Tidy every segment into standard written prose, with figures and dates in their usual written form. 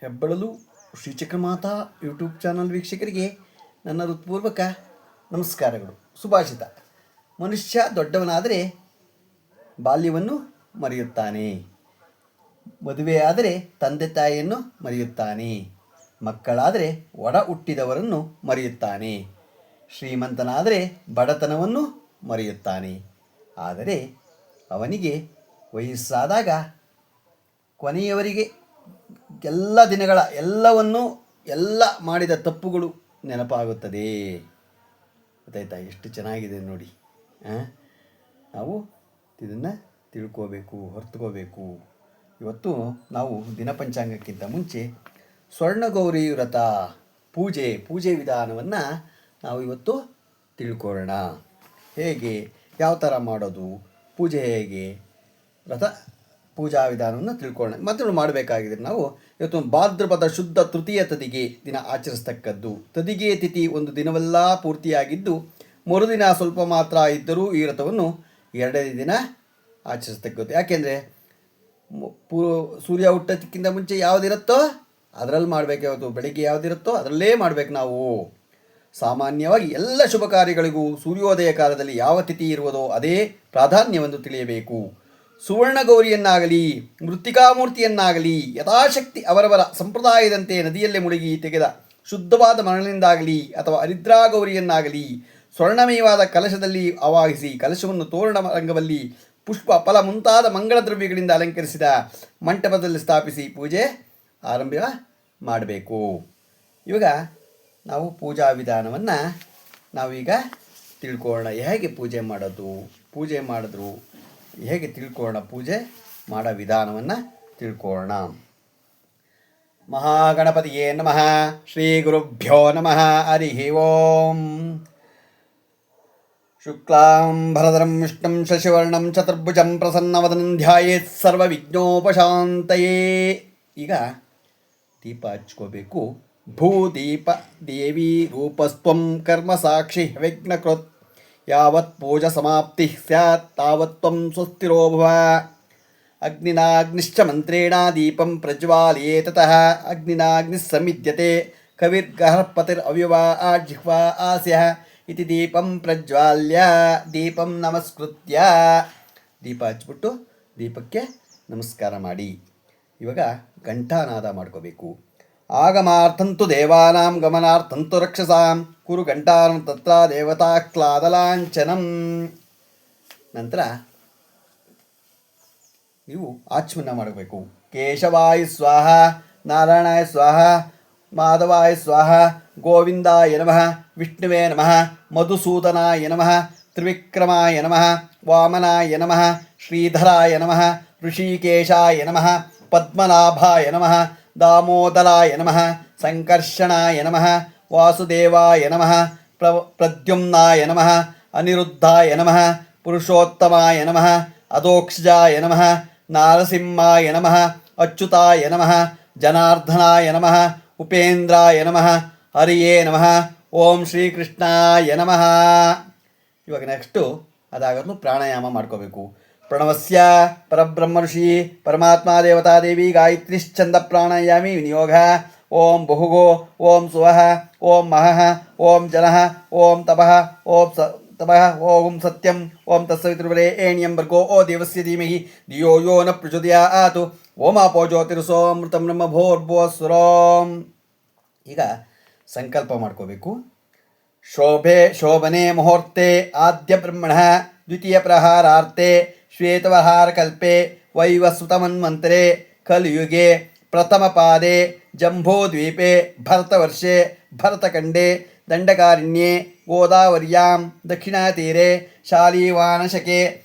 ಹೆಬ್ಬಳಲು ಶ್ರೀಚಕ್ರಮಾತಾ YouTube channel ವೀಕ್ಷಕರಿಗೆ ನನ್ನ ಹೃತ್ಪೂರ್ವಕ ನಮಸ್ಕಾರಗಳು. ಸುಭಾಷಿತ: ಮನುಷ್ಯ ದೊಡ್ಡವನಾದರೆ ಬಾಲ್ಯವನ್ನು ಮರೆಯುತ್ತಾನೆ, ಮದುವೆಯಾದರೆ ತಂದೆ ತಾಯಿಯನ್ನು ಮರೆಯುತ್ತಾನೆ, ಮಕ್ಕಳಾದರೆ ಒಡ ಹುಟ್ಟಿದವರನ್ನು ಮರೆಯುತ್ತಾನೆ, ಶ್ರೀಮಂತನಾದರೆ ಬಡತನವನ್ನು ಮರೆಯುತ್ತಾನೆ. ಆದರೆ ಅವನಿಗೆ ವಯಸ್ಸಾದಾಗ ಕೊನೆಯವರಿಗೆ ಎಲ್ಲ ದಿನಗಳ ಎಲ್ಲ ಮಾಡಿದ ತಪ್ಪುಗಳು ನೆನಪಾಗುತ್ತದೆ. ಗೊತ್ತಾಯ್ತಾ? ಎಷ್ಟು ಚೆನ್ನಾಗಿದೆ ನೋಡಿ. ನಾವು ಇದನ್ನು ತಿಳ್ಕೋಬೇಕು, ಹೊರತುಕೋಬೇಕು. ಇವತ್ತು ನಾವು ದಿನಪಂಚಾಂಗಕ್ಕಿಂತ ಮುಂಚೆ ಸ್ವರ್ಣಗೌರಿ ವ್ರತ ಪೂಜೆ ವಿಧಾನವನ್ನು ನಾವು ಇವತ್ತು ತಿಳ್ಕೊಳ್ಳೋಣ. ಹೇಗೆ, ಯಾವ ಥರ ಮಾಡೋದು, ಪೂಜೆ ಹೇಗೆ, ವ್ರತ ಪೂಜಾ ವಿಧಾನವನ್ನು ತಿಳ್ಕೊಳ್ಳೋಣ. ಮತ್ತು ಮಾಡಬೇಕಾಗಿದೆ. ನಾವು ಇವತ್ತು ಭಾದ್ರಪದ ಶುದ್ಧ ತೃತೀಯ ತದಿಗೆ ದಿನ ಆಚರಿಸ್ತಕ್ಕದ್ದು. ತದಿಗೆ ತಿಥಿ ಒಂದು ದಿನವೆಲ್ಲ ಪೂರ್ತಿಯಾಗಿದ್ದು ಮರುದಿನ ಸ್ವಲ್ಪ ಮಾತ್ರ ಇದ್ದರೂ ಈ ವ್ರತವನ್ನು ಎರಡನೇ ದಿನ ಆಚರಿಸ್ತಕ್ಕದ್ದು. ಯಾಕೆಂದರೆ ಸೂರ್ಯ ಹುಟ್ಟೋದಕ್ಕಿಂತ ಮುಂಚೆ ಯಾವುದಿರುತ್ತೋ ಅದರಲ್ಲಿ ಮಾಡಬೇಕು. ಯಾವತ್ತು ಬೆಳಗ್ಗೆ ಯಾವುದಿರುತ್ತೋ ಅದರಲ್ಲೇ ಮಾಡಬೇಕು. ನಾವು ಸಾಮಾನ್ಯವಾಗಿ ಎಲ್ಲ ಶುಭ ಕಾರ್ಯಗಳಿಗೂ ಸೂರ್ಯೋದಯ ಕಾಲದಲ್ಲಿ ಯಾವ ತಿಥಿ ಇರುವುದೋ ಅದೇ ಪ್ರಾಧಾನ್ಯವೆಂದು ತಿಳಿಯಬೇಕು. ಸುವರ್ಣಗೌರಿಯನ್ನಾಗಲಿ ಮೃತ್ತಿಕಾಮೂರ್ತಿಯನ್ನಾಗಲಿ ಯಥಾಶಕ್ತಿ ಅವರವರ ಸಂಪ್ರದಾಯದಂತೆ ನದಿಯಲ್ಲೇ ಮುಳುಗಿ ತೆಗೆದ ಶುದ್ಧವಾದ ಮರಳಿನಿಂದಾಗಲಿ ಅಥವಾ ಹರಿದ್ರಾಗೌರಿಯನ್ನಾಗಲಿ ಸ್ವರ್ಣಮಯವಾದ ಕಲಶದಲ್ಲಿ ಆವಾಹಿಸಿ ಕಲಶವನ್ನು ತೋರಣ ರಂಗದಲ್ಲಿ ಪುಷ್ಪ ಫಲ ಮುಂತಾದ ಮಂಗಳ ದ್ರವ್ಯಗಳಿಂದ ಅಲಂಕರಿಸಿದ ಮಂಟಪದಲ್ಲಿ ಸ್ಥಾಪಿಸಿ ಪೂಜೆ ಆರಂಭ ಮಾಡಬೇಕು. ಇವಾಗ ನಾವು ಪೂಜಾ ವಿಧಾನವನ್ನು ನಾವೀಗ ತಿಳ್ಕೊಳ್ಳೋಣ. ಹೇಗೆ ಪೂಜೆ ಮಾಡೋದು, ಪೂಜೆ ಮಾಡಿದ್ರು ಹೇಗೆ ತಿಳ್ಕೊಳ್ಳೋಣ, ಪೂಜೆ ಮಾಡೋ ವಿಧಾನವನ್ನು ತಿಳ್ಕೊಳ್ಳೋಣ. ಮಹಾಗಣಪತಿಯೇ ನಮಃ. ಶ್ರೀ ಗುರುಭ್ಯೋ ನಮಃ. ಹರಿ ಓಂ. ಶುಕ್ಲಾಂಬರಧರಂ ವಿಷ್ಣುಂ ಶಶಿವರ್ಣಂ ಚತುರ್ಭುಜಂ ಪ್ರಸನ್ನವದನಂ ಧ್ಯಾಯೇತ್ ಸರ್ವವಿಘ್ನೋಪಶಾಂತಯೇ. ಈಗ ದೀಪ ಹಚ್ಕೋಬೇಕು. ಭೂದೀಪ ದೇವಿ ರೂಪಸ್ತ್ವಂ ಕರ್ಮ ಸಾಕ್ಷಿ ವಿಘ್ನಕೃತ್ ಯಾವತ್ ಪೂಜಾ ಸಮಾಪ್ತಿ ಸ್ಯಾತ್ ತಾವತ್ ತ್ವಂ ಸ್ವಸ್ತಿರೋ ಭವ. ಅಗ್ನಿನಾಗ್ನಿಶ್ಚ ಮಂತ್ರೇಣ ದೀಪಂ ಪ್ರಜ್ವಾಲಯೇ ತತಃ ಅಗ್ನಿನಾಗ್ನಿಃ ಸಮಿದ್ಯತೆ ಕವಿರ್ಗರ್ಭಪತಿರವ್ಯವಾ ಜಿಹ್ವಾ ಆಸ್ಯಃ ಇತಿ ದೀಪಂ ಪ್ರಜ್ವಾಲ್ಯ ದೀಪಂ ನಮಸ್ಕೃತ್ಯ. ದೀಪ ಹಚ್ಬಿಟ್ಟು ದೀಪಕ್ಕೆ ನಮಸ್ಕಾರ ಮಾಡಿ. ಇವಾಗ ಘಂಟಾನಾದ ಮಾಡ್ಕೋಬೇಕು. ಆಗಮಾರ್ಥಂತು ದೇವಾನಾಂ ಗಮನಾರ್ಥಂತು ರಕ್ಷಸಾಂ ಕುರು ಘಂಟಾರಂ ತತ್ರ ದೇವತಾಕ್ಲಾದಲಾಂಛನಂ. ನಂತರ ನೀವು ಆಚಮನ ಮಾಡಬೇಕು. ಕೇಶವಾಯ ಸ್ವಾಹ, ನಾರಾಯಣಾಯ ಸ್ವಾಹ, ಮಾಧವಾಯ ಸ್ವಾಹ, ಗೋವಿಂದಾಯ ನಮಃ, ವಿಷ್ಣುವೇ ನಮಃ, ಮಧುಸೂದನಾಯ ನಮಃ, ತ್ರಿವಿಕ್ರಮಾಯ ನಮಃ, ವಾಮನಾಯ ನಮಃ, ಶ್ರೀಧರಾಯ ನಮಃ, ಋಷಿಕೇಶಾಯ ನಮಃ, ಪದ್ಮನಾಭಾಯ ನಮಃ, ದಾಮೋದರಾಯ ನಮಃ, ಸಂಕರ್ಷಣಾಯ ನಮಃ, ವಾಸುದೇವಾಯ ನಮಃ, ಪ್ರದ್ಯುಮ್ನಾಯ ನಮಃ, ಅನಿರುದ್ಧಾಯ ನಮಃ, ಪುರುಷೋತ್ತಮಾಯ ನಮಃ, ಅಧೋಕ್ಷಜಾಯ ನಮಃ, ನಾರಸಿಂಹಾಯ ನಮಃ, ಅಚ್ಯುತಾಯ ನಮಃ, ಜನಾರ್ದನಾಯ ನಮಃ, ಉಪೇಂದ್ರಾಯ ನಮಃ, ಹರಿಯೇ ನಮಃ, ಓಂ ಶ್ರೀಕೃಷ್ಣಾಯ ನಮಃ. ಇವಾಗ ನೆಕ್ಸ್ಟು ಅದಾಗಲು ಪ್ರಾಣಾಯಾಮ ಮಾಡ್ಕೋಬೇಕು. ಪ್ರಣವಸ್ಯ ಪರಬ್ರಹ್ಮ ಋಷಿ ಪರಮಾತ್ಮ ದೇವತಾ ದೇವಿ ಗಾಯತ್ರಿಶ್ಚಂದ ಪ್ರಾಣಾಯಾಮಿ ವಿನಿಯೋಗ. ಓಂ ಬಹುಗೋ, ಓಂ ಸುವಃ, ಓಂ ಮಹಃ, ಓಂ ಜನಃ, ಓಂ ತಪಃ, ಓಂ ತಪಃ, ಓಂ ಸತ್ಯಂ, ಓಂ ತತ್ಸವಿತೃವರೇಣ್ಯಂ ಭರ್ಗೋ ಓ ದೇವಸ್ಯ ಧೀಮಹಿ ಧಿಯೋ ಯೋ ನ ಪ್ರಚೋದಯಾತ್. ಓಂ ಆಪೋ ಜ್ಯೋತಿರ್ಸೋಮೃತಂ ಬ್ರಹ್ಮ ಭೋರ್ಭುವಸ್ವರೋಂ. ಈಗ ಸಂಕಲ್ಪ ಮಾಡ್ಕೋಬೇಕು. ಶೋಭನೆ ಮುಹೂರ್ತೆ ಆದ್ಯ ಬ್ರಹ್ಮಣಃ ದ್ವಿತೀಯ ಪ್ರಹಾರಾರ್ತೆ ಶ್ವೇತವಹಾರಕಲ್ಪೆ ವೈವಸ್ವತಮನ್ವಂತರೆ ಕಲಿಯುಗೆ ಪ್ರಥಮ ಪಾದೆ ಜಂಬೋದ್ವೀಪೆ ಭರತವರ್ಷೆ ಭರತಖಂಡೆ ದಂಡಕಾರಣ್ಯೆ ಗೋದಾವರ್ಯಾಂ ದಕ್ಷಿಣತೀರೆ ಶಾಲಿವಾನಶಕೆ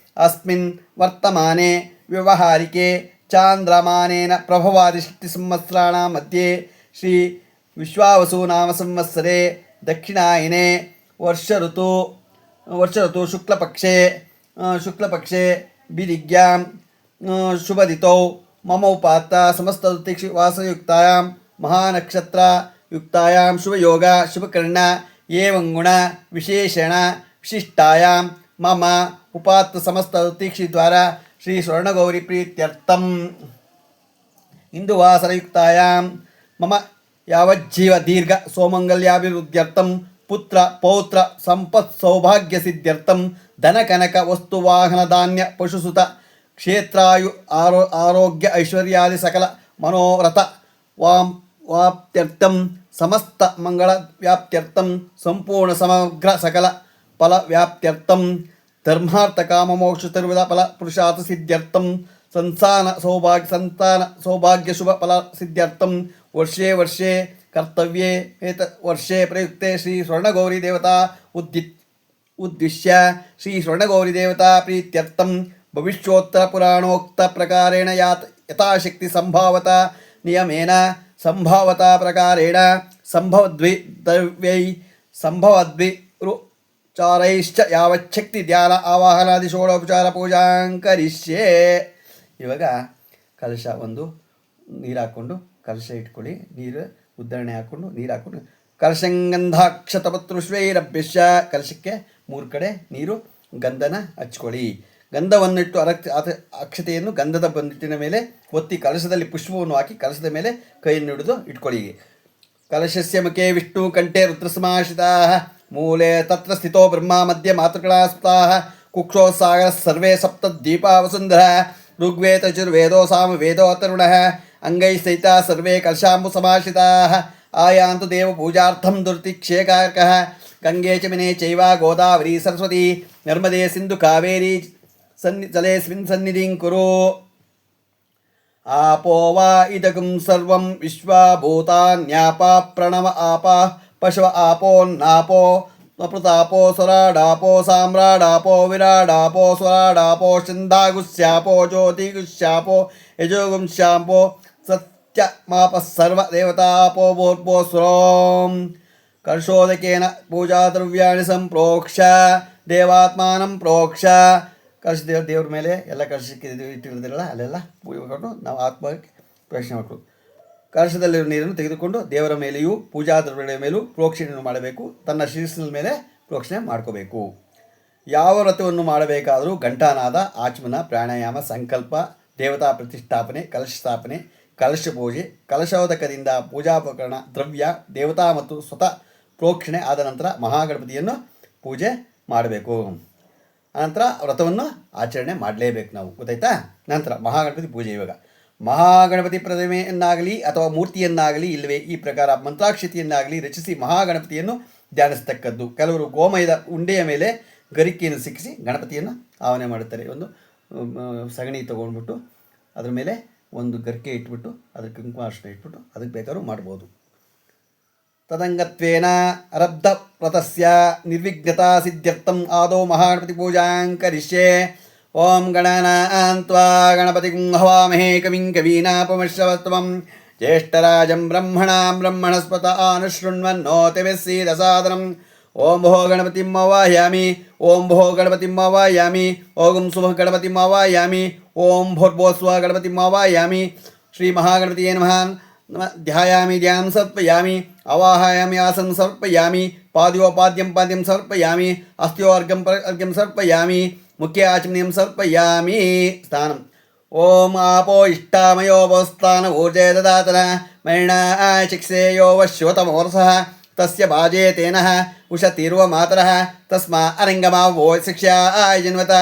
ಅಸ್ಮಿನ್ ವರ್ತಮಾನೆ ವ್ಯವಹಾರಿಕೆ ಚಾಂದ್ರಮಾನೇನ ಪ್ರಭವಾದಿ ಸಂವತ್ಸರಾಣ ಮಧ್ಯೆ ಶ್ರೀ ವಿಶ್ವಾವಸು ನಾಮ ಸಂವತ್ಸರೆ ದಕ್ಷಿಣಾಯನೆ ವರ್ಷ ಋತು ಶುಕ್ಲಪಕ್ಷೆ ಬಿದಿಗ್ಯಾಂ ಶುಭದಿತೌ ಮಮ ಉಪಾತ್ತ ಸಮಸ್ತ ವಾಸಯುಕ್ತಾಯಾಂ ಮಹಾನಕ್ಷತ್ರ ಯುಕ್ತಾಯಾಂ ಶುಭಯೋಗ ಶುಭಕರ್ಣ ಏವಂಗುಣ ವಿಶೇಷಣ ವಿಶಿಷ್ಟಾಯಾಂ ಮಮ ಉಪಾತ್ತ ಸಮಸ್ತ ದ್ವಾರ ಶ್ರೀ ಸ್ವರ್ಣಗೌರಿ ಪ್ರೀತ್ಯರ್ಥಂ ಇಂದುವಾಸರಯುಕ್ತಾಯಾಂ ಮಮ ಯಾವಜ್ಜೀವ ದೀರ್ಘ ಸೋಮಂಗಲ್ಯಾಭಿವೃದ್ಧ್ಯರ್ಥಂ ಪುತ್ರ ಪೌತ್ರ ಸಂಪತ್ ಸೌಭಾಗ್ಯ ಸಿದ್ಧ್ಯರ್ಥಂ ಧನ ಕನಕ ವಸ್ತು ವಾಹನ ಧಾನ್ಯ ಪಶುಸುತ ಕ್ಷೇತ್ರಾಯು ಆರೋಗ್ಯ ಐಶ್ವರ್ಯಾದಿ ಸಕಲ ಮನೋರಥ ವಾಪ್ತ್ಯರ್ಥಂ ಸಮಸ್ತ ಮಂಗಳ ವ್ಯಾಪ್ತ್ಯರ್ಥಂ ಸಂಪೂರ್ಣ ಸಮಗ್ರ ಸಕಲ ಫಲ ವ್ಯಾಪ್ತ್ಯರ್ಥಂ ಧರ್ಮಾರ್ಥ ಕಾಮ ಮೋಕ್ಷ ಸರ್ವದ ಫಲ ಪುರುಷಾರ್ಥ ಸಿದ್ಧ್ಯರ್ಥಂ ಸಂತಾನ ಸೌಭಾಗ್ಯ ಶುಭ ಫಲ ಸಿದ್ಧ್ಯರ್ಥಂ ವರ್ಷೇ ವರ್ಷೇ ಕರ್ತವ್ಯೇ ವರ್ಷೇ ಪ್ರಯುಕ್ತೆ ಶ್ರೀ ಸ್ವರ್ಣಗೌರಿ ದೇವತಾ ಉದ್ದಿಶ್ಯ ಶ್ರೀ ಸ್ವರ್ಣಗೌರಿ ದೇವತಾ ಪ್ರೀತ್ಯರ್ಥಂ ಭವಿಷ್ಯೋತ್ತರ ಪುರಾಣೋಕ್ತ ಪ್ರಕಾರೇಣ ಯಥಾಶಕ್ತಿ ಸಂಭಾವತ ನಿಯಮೇನ ಸಂಭಾವತಾ ಪ್ರಕಾರೇಣ ಸಂಭವದ್ವಿಚಾರೈಶ್ಚ ಯಾವಚ್ಛಕ್ತಿ ಧ್ಯಾನ ಆವಾಹನಾದಿ ಷೋಡೋಪಚಾರ ಪೂಜಾಂಕರಿಷ್ಯೆ. ಇವಾಗ ಕಲಶ ಒಂದು ನೀರು ಹಾಕ್ಕೊಂಡು ಕಲಶ ಇಟ್ಕೊಳ್ಳಿ, ನೀರು ಉದ್ಧರಣೆ ಹಾಕ್ಕೊಂಡು ನೀರು ಹಾಕ್ಕೊಂಡು ಕಲಶಂಗಂಧಾಕ್ಷತಪತ್ರುಶ್ವೈರಭ್ಯಶ್ಯ ಕಲಶಕ್ಕೆ 3 ಕಡೆ ನೀರು ಗಂಧನ ಹಚ್ಕೊಳ್ಳಿ. ಗಂಧವನ್ನಿಟ್ಟು ಅಕ್ಷತೆಯನ್ನು ಗಂಧದ ಬಂದಿಟ್ಟಿನ ಮೇಲೆ ಒತ್ತಿ ಕಲಶದಲ್ಲಿ ಪುಷ್ಪವನ್ನು ಹಾಕಿ ಕಲಶದ ಮೇಲೆ ಕೈಯನ್ನು ಹಿಡಿದು ಇಟ್ಕೊಳ್ಳಿ. ಕಲಶಸ್ಯ ಮುಖೇ ವಿಷ್ಣು ಕಂಠೆ ರುದ್ರಸಮಾಶ್ರಿತಾ ಮೂಲೆ ತತ್ರ ಸ್ಥಿತೋ ಬ್ರಹ್ಮ ಮಧ್ಯೆ ಮಾತೃಕಳಾಸ್ತಾ ಕುಕ್ಷೋಸಾಗರ ಸರ್ವೇ ಸಪ್ತದ್ವೀಪಾ ವಸುಂಧರ ಋಗ್ವೇದ ಚತುರ್ವೇದೋ ಸಾಮವೇದೋ ತರುಣ ಅಂಗೈ ಸಹಿತ ಸರ್ವೇ ಕಲಶಾಂಬು ಸಮಾಶ್ರಿತಾ ಆಯಾಂತು ದೇವ ಪೂಜಾರ್ಥಂ ದುರ್ತಿಕ್ಷೇಕಾರಕಃ ಗಂಗೆ ಚಮಿನೆ ಚೈವ ಗೋದಾವರಿ ಸರಸ್ವತಿ ನರ್ಮದೆ ಸಿಂಧು ಕಾವೇರಿ ಜಲೇಸ್ಮಿನ್ ಸನ್ನಿಧಿಂ ಕುರು. ಆಪೋ ವಾ ಇದಕಂ ಸರ್ವಂ ವಿಶ್ವಭೂತಾನ್ಯಾಪ ಪ್ರಣವ ಆಪ ಪಶವ ಆಪೋನ್ನಾಪೋ ಪ್ರತಾಪೋ ಸ್ವರಾಡಾಪೋ ಸಾಮ್ರಾಡಾಪೋ ವಿರಾಡಾಪೋ ಸ್ವರಾಡಾಪೋ ಚಂದಾಗುಶ್ಯಾಪೋ ಜ್ಯೋತಿಗುಶ್ಯಾಪೋ ಯಜೋಗುಂಶ್ಯಾಪೋ ಸತ್ಯ ಮಾಪ ಸರ್ವ ದೇವತಾಪೋ ಭೋರ್ಭೋ ಸ್ವರೋಂ. ಕರ್ಷೋದಕೇನ ಪೂಜಾದ್ರವ್ಯಾಣಿ ಸಂಪ್ರೋಕ್ಷ ದೇವಾತ್ಮಾನಂ ಪ್ರೋಕ್ಷ. ಕಲಶ ದೇವ್ರ ಮೇಲೆ ಎಲ್ಲ ಕಲಶಕ್ಕೆ ಇಟ್ಟಿರೋದಿಲ್ಲ ಅಲ್ಲೆಲ್ಲ ಪೂಜೆ ಮಾಡಿಕೊಂಡು ನಾವು ಆತ್ಮಕ್ಕೆ ಪ್ರವೇಶನ ಮಾಡಬೇಕು. ಕಲಶದಲ್ಲಿರೋ ನೀರನ್ನು ತೆಗೆದುಕೊಂಡು ದೇವರ ಮೇಲೆಯೂ ಪೂಜಾ ದ್ರವ್ಯಗಳ ಮೇಲೂ ಪ್ರೋಕ್ಷಣೆಯನ್ನು ಮಾಡಬೇಕು. ತನ್ನ ಶಿರಸ್ಸಿನ ಮೇಲೆ ಪ್ರೋಕ್ಷಣೆ ಮಾಡ್ಕೋಬೇಕು. ಯಾವ ವ್ರತವನ್ನು ಮಾಡಬೇಕಾದರೂ ಘಂಟಾನಾದ, ಆಚಮನ, ಪ್ರಾಣಾಯಾಮ, ಸಂಕಲ್ಪ, ದೇವತಾ ಪ್ರತಿಷ್ಠಾಪನೆ, ಕಲಶ ಸ್ಥಾಪನೆ, ಕಲಶ ಪೂಜೆ, ಕಲಶೋದಕದಿಂದ ಪೂಜಾಪಕರಣ ದ್ರವ್ಯ ದೇವತಾ ಮತ್ತು ಸ್ವತಃ ಪ್ರೋಕ್ಷಣೆ ಆದ ನಂತರ ಮಹಾಗಣಪತಿಯನ್ನು ಪೂಜೆ ಮಾಡಬೇಕು. ಅನಂತರ ವ್ರತವನ್ನು ಆಚರಣೆ ಮಾಡಲೇಬೇಕು ನಾವು, ಗೊತ್ತಾಯ್ತಾ. ನಂತರ ಮಹಾಗಣಪತಿ ಪೂಜೆ. ಇವಾಗ ಮಹಾಗಣಪತಿ ಪ್ರತಿಮೆಯನ್ನಾಗಲಿ ಅಥವಾ ಮೂರ್ತಿಯನ್ನಾಗಲಿ ಇಲ್ಲವೇ ಈ ಪ್ರಕಾರ ಮಂತ್ರಾಕ್ಷತೆಯನ್ನಾಗಲಿ ರಚಿಸಿ ಮಹಾಗಣಪತಿಯನ್ನು ಧ್ಯಾನಿಸ್ತಕ್ಕದ್ದು. ಕೆಲವರು ಗೋಮಯದ ಉಂಡೆಯ ಮೇಲೆ ಗರಿಕೆಯನ್ನು ಸಿಕ್ಕಿಸಿ ಗಣಪತಿಯನ್ನು ಆವಾಹನೆ ಮಾಡುತ್ತಾರೆ. ಒಂದು ಸಗಣಿ ತೊಗೊಂಡ್ಬಿಟ್ಟು ಅದ್ರ ಮೇಲೆ ಒಂದು ಗರಿಕೆ ಇಟ್ಬಿಟ್ಟು ಅದಕ್ಕೆ ಕುಂಕುಮಾರ್ಶನ ಇಟ್ಬಿಟ್ಟು ಅದಕ್ಕೆ ಬೇಕಾದ್ರೂ ಮಾಡ್ಬೋದು. ತದಂಗತ್ವೇನ ಅರಬ್ಧ ವ್ರತಸ್ಯ ನಿರ್ವಿಘ್ನತಾ ಸಿದ್ಧ್ಯರ್ಥಂ ಆದೌ ಮಹಾಗಣಪತಿ ಪೂಜಾಂಕರಿಷ್ಯೆ. ಓಂ ಗಣನಾನ್ತ್ವಾ ಗಣಪತಿಂ ಹವಾಮಹೇ ಕವಿಂ ಕವೀನಾಪಮಶ್ರವಸ್ತಮಂ ಜ್ಯೇಷ್ಠರಾಜಂ ಬ್ರಹ್ಮಣಾಂ ಬ್ರಹ್ಮಣಸ್ಪತ ಆನುಶೃಣ್ವನ್ನೋತಿಭಿಸ್ಸೀದಸಾದನಂ. ಓಂ ಭೋ ಗಣಪತಿಂ ಆವಾಹಯಾಮಿ. ಓಂ ಭೋ ಗಣಪತಿಂ ಆವಾಹಯಾಮಿ. ಓಂ ಸುಭ ಗಣಪತಿಂ ಆವಾಹಯಾಮಿ. ಓಂ ಭೋರ್ಭೋಸ್ವ ಗಣಪತಿಂ ಆವಾಹಯಾಮಿ. ಶ್ರೀ ಮಹಾಗಣಪತಿಯೇ ನಮಃ. ಧ್ಯಾಯಾಮಿ ಧ್ಯಾಂ ಸಮರ್ಪಯಾಮಿ. ಅವಾಹಯಾಮಿ ಆಸನ ಸಮರ್ಪಯಾಮಿ. ಪಾದ್ಯೋಪಾದ್ಯಂ ಪಾದ್ಯಂ ಸಮರ್ಪಯಾಮಿ. ಅಸ್ತ್ಯೋ ಅರ್ಘ್ಯಂ ಸಮರ್ಪಯಾಮಿ. ಮುಖ್ಯ ಆಚಮನೀಯಂ ಸಮರ್ಪಯಾಮಿ. ಸ್ಥಾನಂ. ಓಂ ಆಪೋ ಇಷ್ಟಾಮಯೋಪಸ್ಥಾನ ಊರ್ಜೆ ದದಾತನ ಮೈಣ ಚಿಕ್ಷೇಯೋ ವಶ್ವತಮೋರ್ಸಃ ತಸ್ಯ ಬಾಜೆ ತೇನಃ ಉಷತಿರುವ ಮಾತರಃ ತಸ್ಮಾ ಅರಂಗಮಾವೋ ಶಿಕ್ಷಾ ಜನ್ವತ.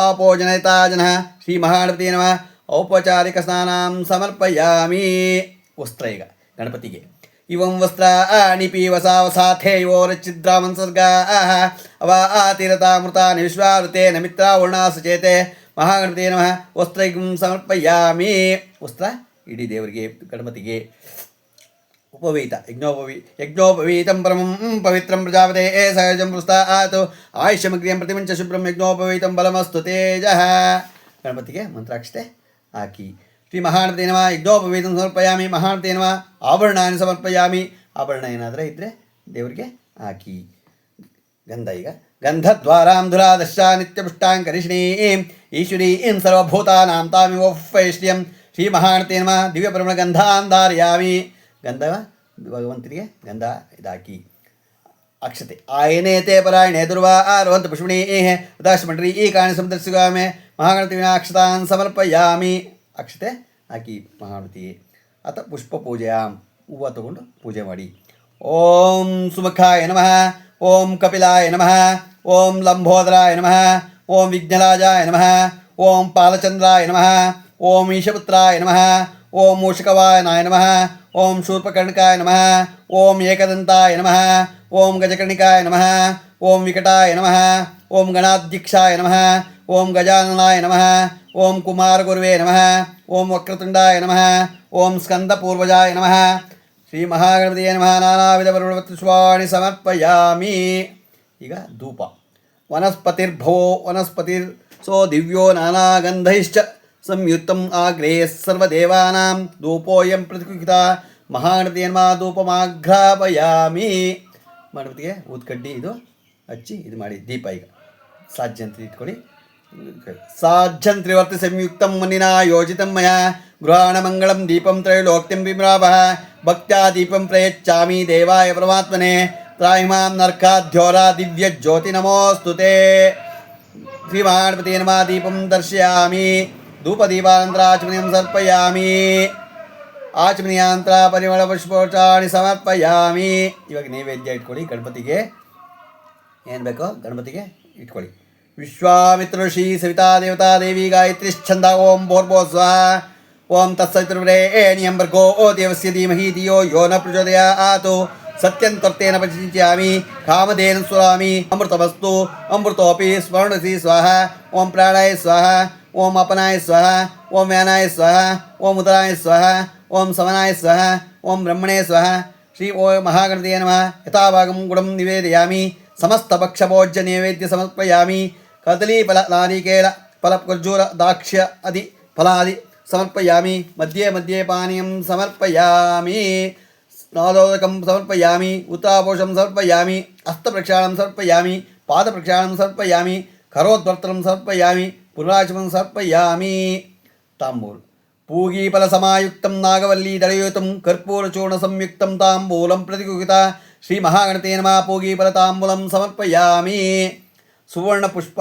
ಆಪೋ ಜನಯತಾ ಜನಃ. ಶ್ರೀ ಮಹಾಗಣಪತಿ ನಮಃ. ಔಪಚಾರಿಕ ಸ್ನಾನಂ ಸಮರ್ಪಯಾಮಿ. ವಸ್ತ್ರ ಈಗ ಗಣಪತಿಗೆ ಇವಂ ವಸ್ತ್ರಾಣಿ ಪೀವಸಾವಸಾಥೇಯೋರಚ್ಛಿದ್ರಾಮನ್ ಸರ್ಗಾಃ ಅವಾತಿರತಾಮೃತಾನಿ ವಿಶ್ವಾವೃತೇನ ಮಿತ್ರಾವರ್ಣಾ ಸಚೇತೆ. ಮಹಾಗಣಪತಿ ನಮಃ. ವಸ್ತ್ರೈಕಂ ಸಮರ್ಪಯಾಮಿ. ವಸ್ತ್ರ ಇಡೀ ದೇವರಿಗೆ ಗಣಪತಿಗೆ. ಉಪವೀತ ಯಜ್ಞೋಪವೀತಂ ಪರಮಂ ಪವಿತ್ರಂ ಪ್ರಜಾಪತೆ ಸಹಜಂ ಪೃಷ್ಠಾತ್ ಆಯುಷ್ಯಮಗ್ರಿಯಂ ಪ್ರತಿಮಂಚ ಶುಭ್ರಂ ಯಜ್ಞೋಪವೀತಂ ಬಲಮಸ್ತು ತೇಜಃ. ಗಣಪತಿಗೆ ಮಂತ್ರಾಕ್ಷತೆ ಹಾಕಿ. ಶ್ರೀ ಮಹಾಗಣಪತಿ ನಮಃ. ಯಜ್ಞೋಪವೀತಂ ಸಮರ್ಪಯಾಮಿ. ಮಹಾಗಣಪತಿ ನಮಃ. ಆಭರಣಾನಿ ಸಮರ್ಪಯಾಮಿ. ಆಭರಣ ಏನಾದರೆ ಇದ್ದರೆ ದೇವರಿಗೆ ಹಾಕಿ. ಗಂಧ ಈಗ ಗಂಧದ್ವಾರಾಂ ಧುರಾದಶ್ಚ ನಿತ್ಯಪುಷ್ಟಾಂಕರಿಷ್ಣೀಂ ಈಶ್ವರೀಂ ಸರ್ವಭೂತಾನಾಂ ತಾಮಿವೋಪೈಷ್ಟ್ಯಂ. ಶ್ರೀ ಮಹಾಗಣಪತಿ ನಮಃ. ದಿವ್ಯ ಪರಿಮಳ ಗಂಧಾನ್ ಧಾರಯಾಮಿ. ಗಂಧ ಭಗವಂತನಿಗೆ ಗಂಧ ಇದಾಕಿ. ಅಕ್ಷತೆ ಆಯನೇತೆ ಪರಾಯಣೆ ದುರ್ವಾ ಆರೋಹಂತ ಪುಷ್ಪಣಿ ಉದಾಶಮಂಡ್ರಿ ಈ ಕಾಣಿ ಸಮುದ್ರಸಿಗಾಮೆ. ಮಹಾಗಣಪತಿನ ಅಕ್ಷತಾನ್ ಸಮರ್ಪಯಾಮಿ. ಅಕ್ಷತೆ ಹಾಕಿ ಮಹಾಗಣಪತಿಗೆ. ಅಥ ಪುಷ್ಪಪೂಜೆಯಾಂ ಹೂವು ತಗೊಂಡು ಪೂಜೆ ಮಾಡಿ. ಓಂ ಸುಮುಖಾಯ ನಮಃ, ಓಂ ಕಪಿಲಾಯ ನಮಃ, ಓಂ ಲಂಬೋದರಾಯ ನಮಃ, ಓಂ ವಿಘ್ನರಾಜಾಯ ನಮಃ, ಓಂ ಪಾಲಚಂದ್ರಾಯ ನಮಃ, ಓಂ ಈಶಪುತ್ರಾಯ ನಮಃ, ಓಂ ಮೂಷಕವಾಯನಾಯ ನಮಃ, ಓಂ ಶೂರ್ಪಕರ್ಣಿಕಾಯ ನಮಃ, ಓಂ ಏಕದಂತಾಯ ನಮಃ, ಓಂ ಗಜಕರ್ಣಿಕಾಯ ನಮಃ, ಓಂ ವಿಕಟಾಯ ನಮಃ, ಓಂ ಗಣಾಧ್ಯಕ್ಷಾಯ ನಮಃ, ಓಂ ಗಜಾನನಾಯ ನಮಃ, ಓಂ ಕುಮಾರಗುರುವೇ ನಮಃ, ಓಂ ವಕ್ರತುಂಡಾಯ ನಮಃ, ಓಂ ಸ್ಕಂದಪೂರ್ವಜಾಯ ನಮಃ. ಶ್ರೀ ಮಹಾಗಣಪತಿಯೇ ನಮಃ. ನಾನಾವಿಧ ಪುಷ್ಪಾಣಿ ಸಮರ್ಪಯಾಮಿ. ಈಗ ಧೂಪ. ವನಸ್ಪತಿರ್ಭವೋ ವನಸ್ಪತಿರ್ ಸೋ ದಿವ್ಯೋ ನಾನಾಗಂಧೈಶ್ಚ ಸಂಯುಕ್ತಂ ಆಗ್ರೇ ಸರ್ವದೇವಾನಾಂ ಧೂಪೋಯಂ ಪ್ರತಿಕೃತ. ಮಹಾಗಣಪತಿಯೇ ನಮಃ. ಧೂಪಮಾಘ್ರಾಪಯಾಮಿ. ಗಣಪತಿಗೆ ಊದ್ಕಡ್ಡಿ ಇದು ಹಚ್ಚಿ ಇದು ಮಾಡಿ ದೀಪ. ಈಗ ಸಾಜ್ಯಂತ್ರಿ ಇಟ್ಕೊಳ್ಳಿ. ಸಾಜ್ಯಂತ್ರಿವರ್ತಿ ಸಂಯುಕ್ತಂ ಮನಿನಾ ಯೋಜಿತಂ ಮಯ ಗೃಹಾಣ ಮಂಗಳಂ ದೀಪಂ ತ್ರೈಲೋಕ್ಯಂ ವಿಮ್ರಾವಹ ಭಕ್ತ್ಯಾ ದೀಪಂ ಪ್ರಯಚ್ಚಾಮಿ ದೇವಾಯ ಪರಮಾತ್ಮನೆ ತ್ರಾಹಿಮಾಂ ನರ್ಕಾಧ್ಯೋರಾ ದಿವ್ಯ ಜ್ಯೋತಿ ನಮೋಸ್ತುತೆ. ಶ್ರೀ ಮಹಾಗಣಪತಿಯೇ ನಮಃ. ದೀಪಂ ದರ್ಶಯಾಮಿ. ಧೂಪದೀಪಾನಂತರ ಆಚಮನೀಯಂ ಸಮರ್ಪಯಾಮಿ. ಆಚಮನೀಯಾಂತರ ಪರಿಮಳ ಪುಷ್ಪೋಚಾಣಿ ಸಮರ್ಪಯಾಮಿ. ಇವಾಗ ನೈವೇದ್ಯ ಇಟ್ಕೊಳ್ಳಿ. ಗಣಪತಿಗೆ ಏನು ಬೇಕೋ ಗಣಪತಿಗೆ ಇಟ್ಕೊಳ್ಳಿ. ವಿಶ್ವಾಮಿತ್ರ ಋಷಿ ಸವಿತಾ ದೇವತಾ ದೇವಿ ಗಾಯತ್ರಿಶ್ಚಂದ ಓಂ ಭೋರ್ಭೋ ಸ್ವಃ. ಓಂ ತತ್ಸವಿತುರ್ವರೇಣ್ಯಂ ಭರ್ಗೋ ದೇವಸ್ಯ ಧೀಮಹಿ ಧಿಯೋ ಯೋ ನ ಪ್ರಚೋದಯಾತ್. ಸತ್ಯಂ ತರ್ತೇನ ಪಚಿಂಚಾಮಿ ಕಾಮಧೇನ ಸುರಾಮಿ. ಅಮೃತಮಸ್ತು ಅಮೃತೋಪಿ ಸ್ಮರಣಸಿ ಸ್ವಹ. ಓಂ ಪ್ರಾಣಾಯ ಸ್ವಹ. ಓಂ ಅಪನಾಯ ಸ್ವಹ. ಓಂ ವ್ಯಾನಾಯ ಸ್ವಹ. ಓಂ ಉದರಾಯ ಸ್ವಹ. ಓಂ ಸಮನಾಯ ಸ್ವಹ. ಓಂ ಬ್ರಹ್ಮಣೇ ಸ್ವಹ. ಶ್ರೀ ಓಂ ಮಹಾಗಣಪತಿಯೇ ನಮಃ. ಯಥಾಭಾಗಂ ಗುಡಂ ನಿವೇದಯಾಮಿ. ಸಮಸ್ತ ಭಕ್ಷ್ಯಭೋಜ್ಯ ನೈವೇದ್ಯ ಸಮರ್ಪಯಾಮಿ. ಕದಲೀಫಲ ನಾರಿಕೇಲ ಫಲ ಖರ್ಜೂರ ದಾಕ್ಷ್ಯ ಅದಿ ಫಲಾದಿ ಸಮರ್ಪಯಾಮಿ. ಮಧ್ಯೆ ಮಧ್ಯೆ ಪಾನೀಯಂ ಸಮರ್ಪಯಾಮಿ. ಸ್ನಾನೋದಕಂ ಸಮರ್ಪಯಾಮಿ. ಉತ್ತಾಪೋಷಂ ಸಮರ್ಪಯಾಮಿ. ಹಸ್ತಪ್ರಕ್ಷಾಳಂ ಸಮರ್ಪಯಾಮಿ. ಪಾದಪ್ರಕ್ಷಾಳಂ ಸಮರ್ಪಯಾಮಿ. ಕರೋದ್ವರ್ತನಂ ಸಮರ್ಪಯಾಮಿ. ಪುನರಾಚಮಂ ಸಮರ್ಪಯಾಮಿ. ತಾಂಬೂಲ ಪೂಗೀಫಲ ಸಮಾಯುಕ್ತಂ ನಾಗವಲ್ಲೀ ದಳಯುತಂ ಕರ್ಪೂರಚೂರ್ಣ ಸಂಯುಕ್ತಂ ತಾಂಬೂಲಂ ಪ್ರತಿಕುಹಿತ. ಶ್ರೀ ಮಹಾಗಣಪತಿಯೇ ನಮಃ. ಪೂಗೀಫಲ ತಾಂಬೂಲಂ ಸಮರ್ಪಯಾಮಿ. ಸುವರ್ಣ ಪುಷ್ಪ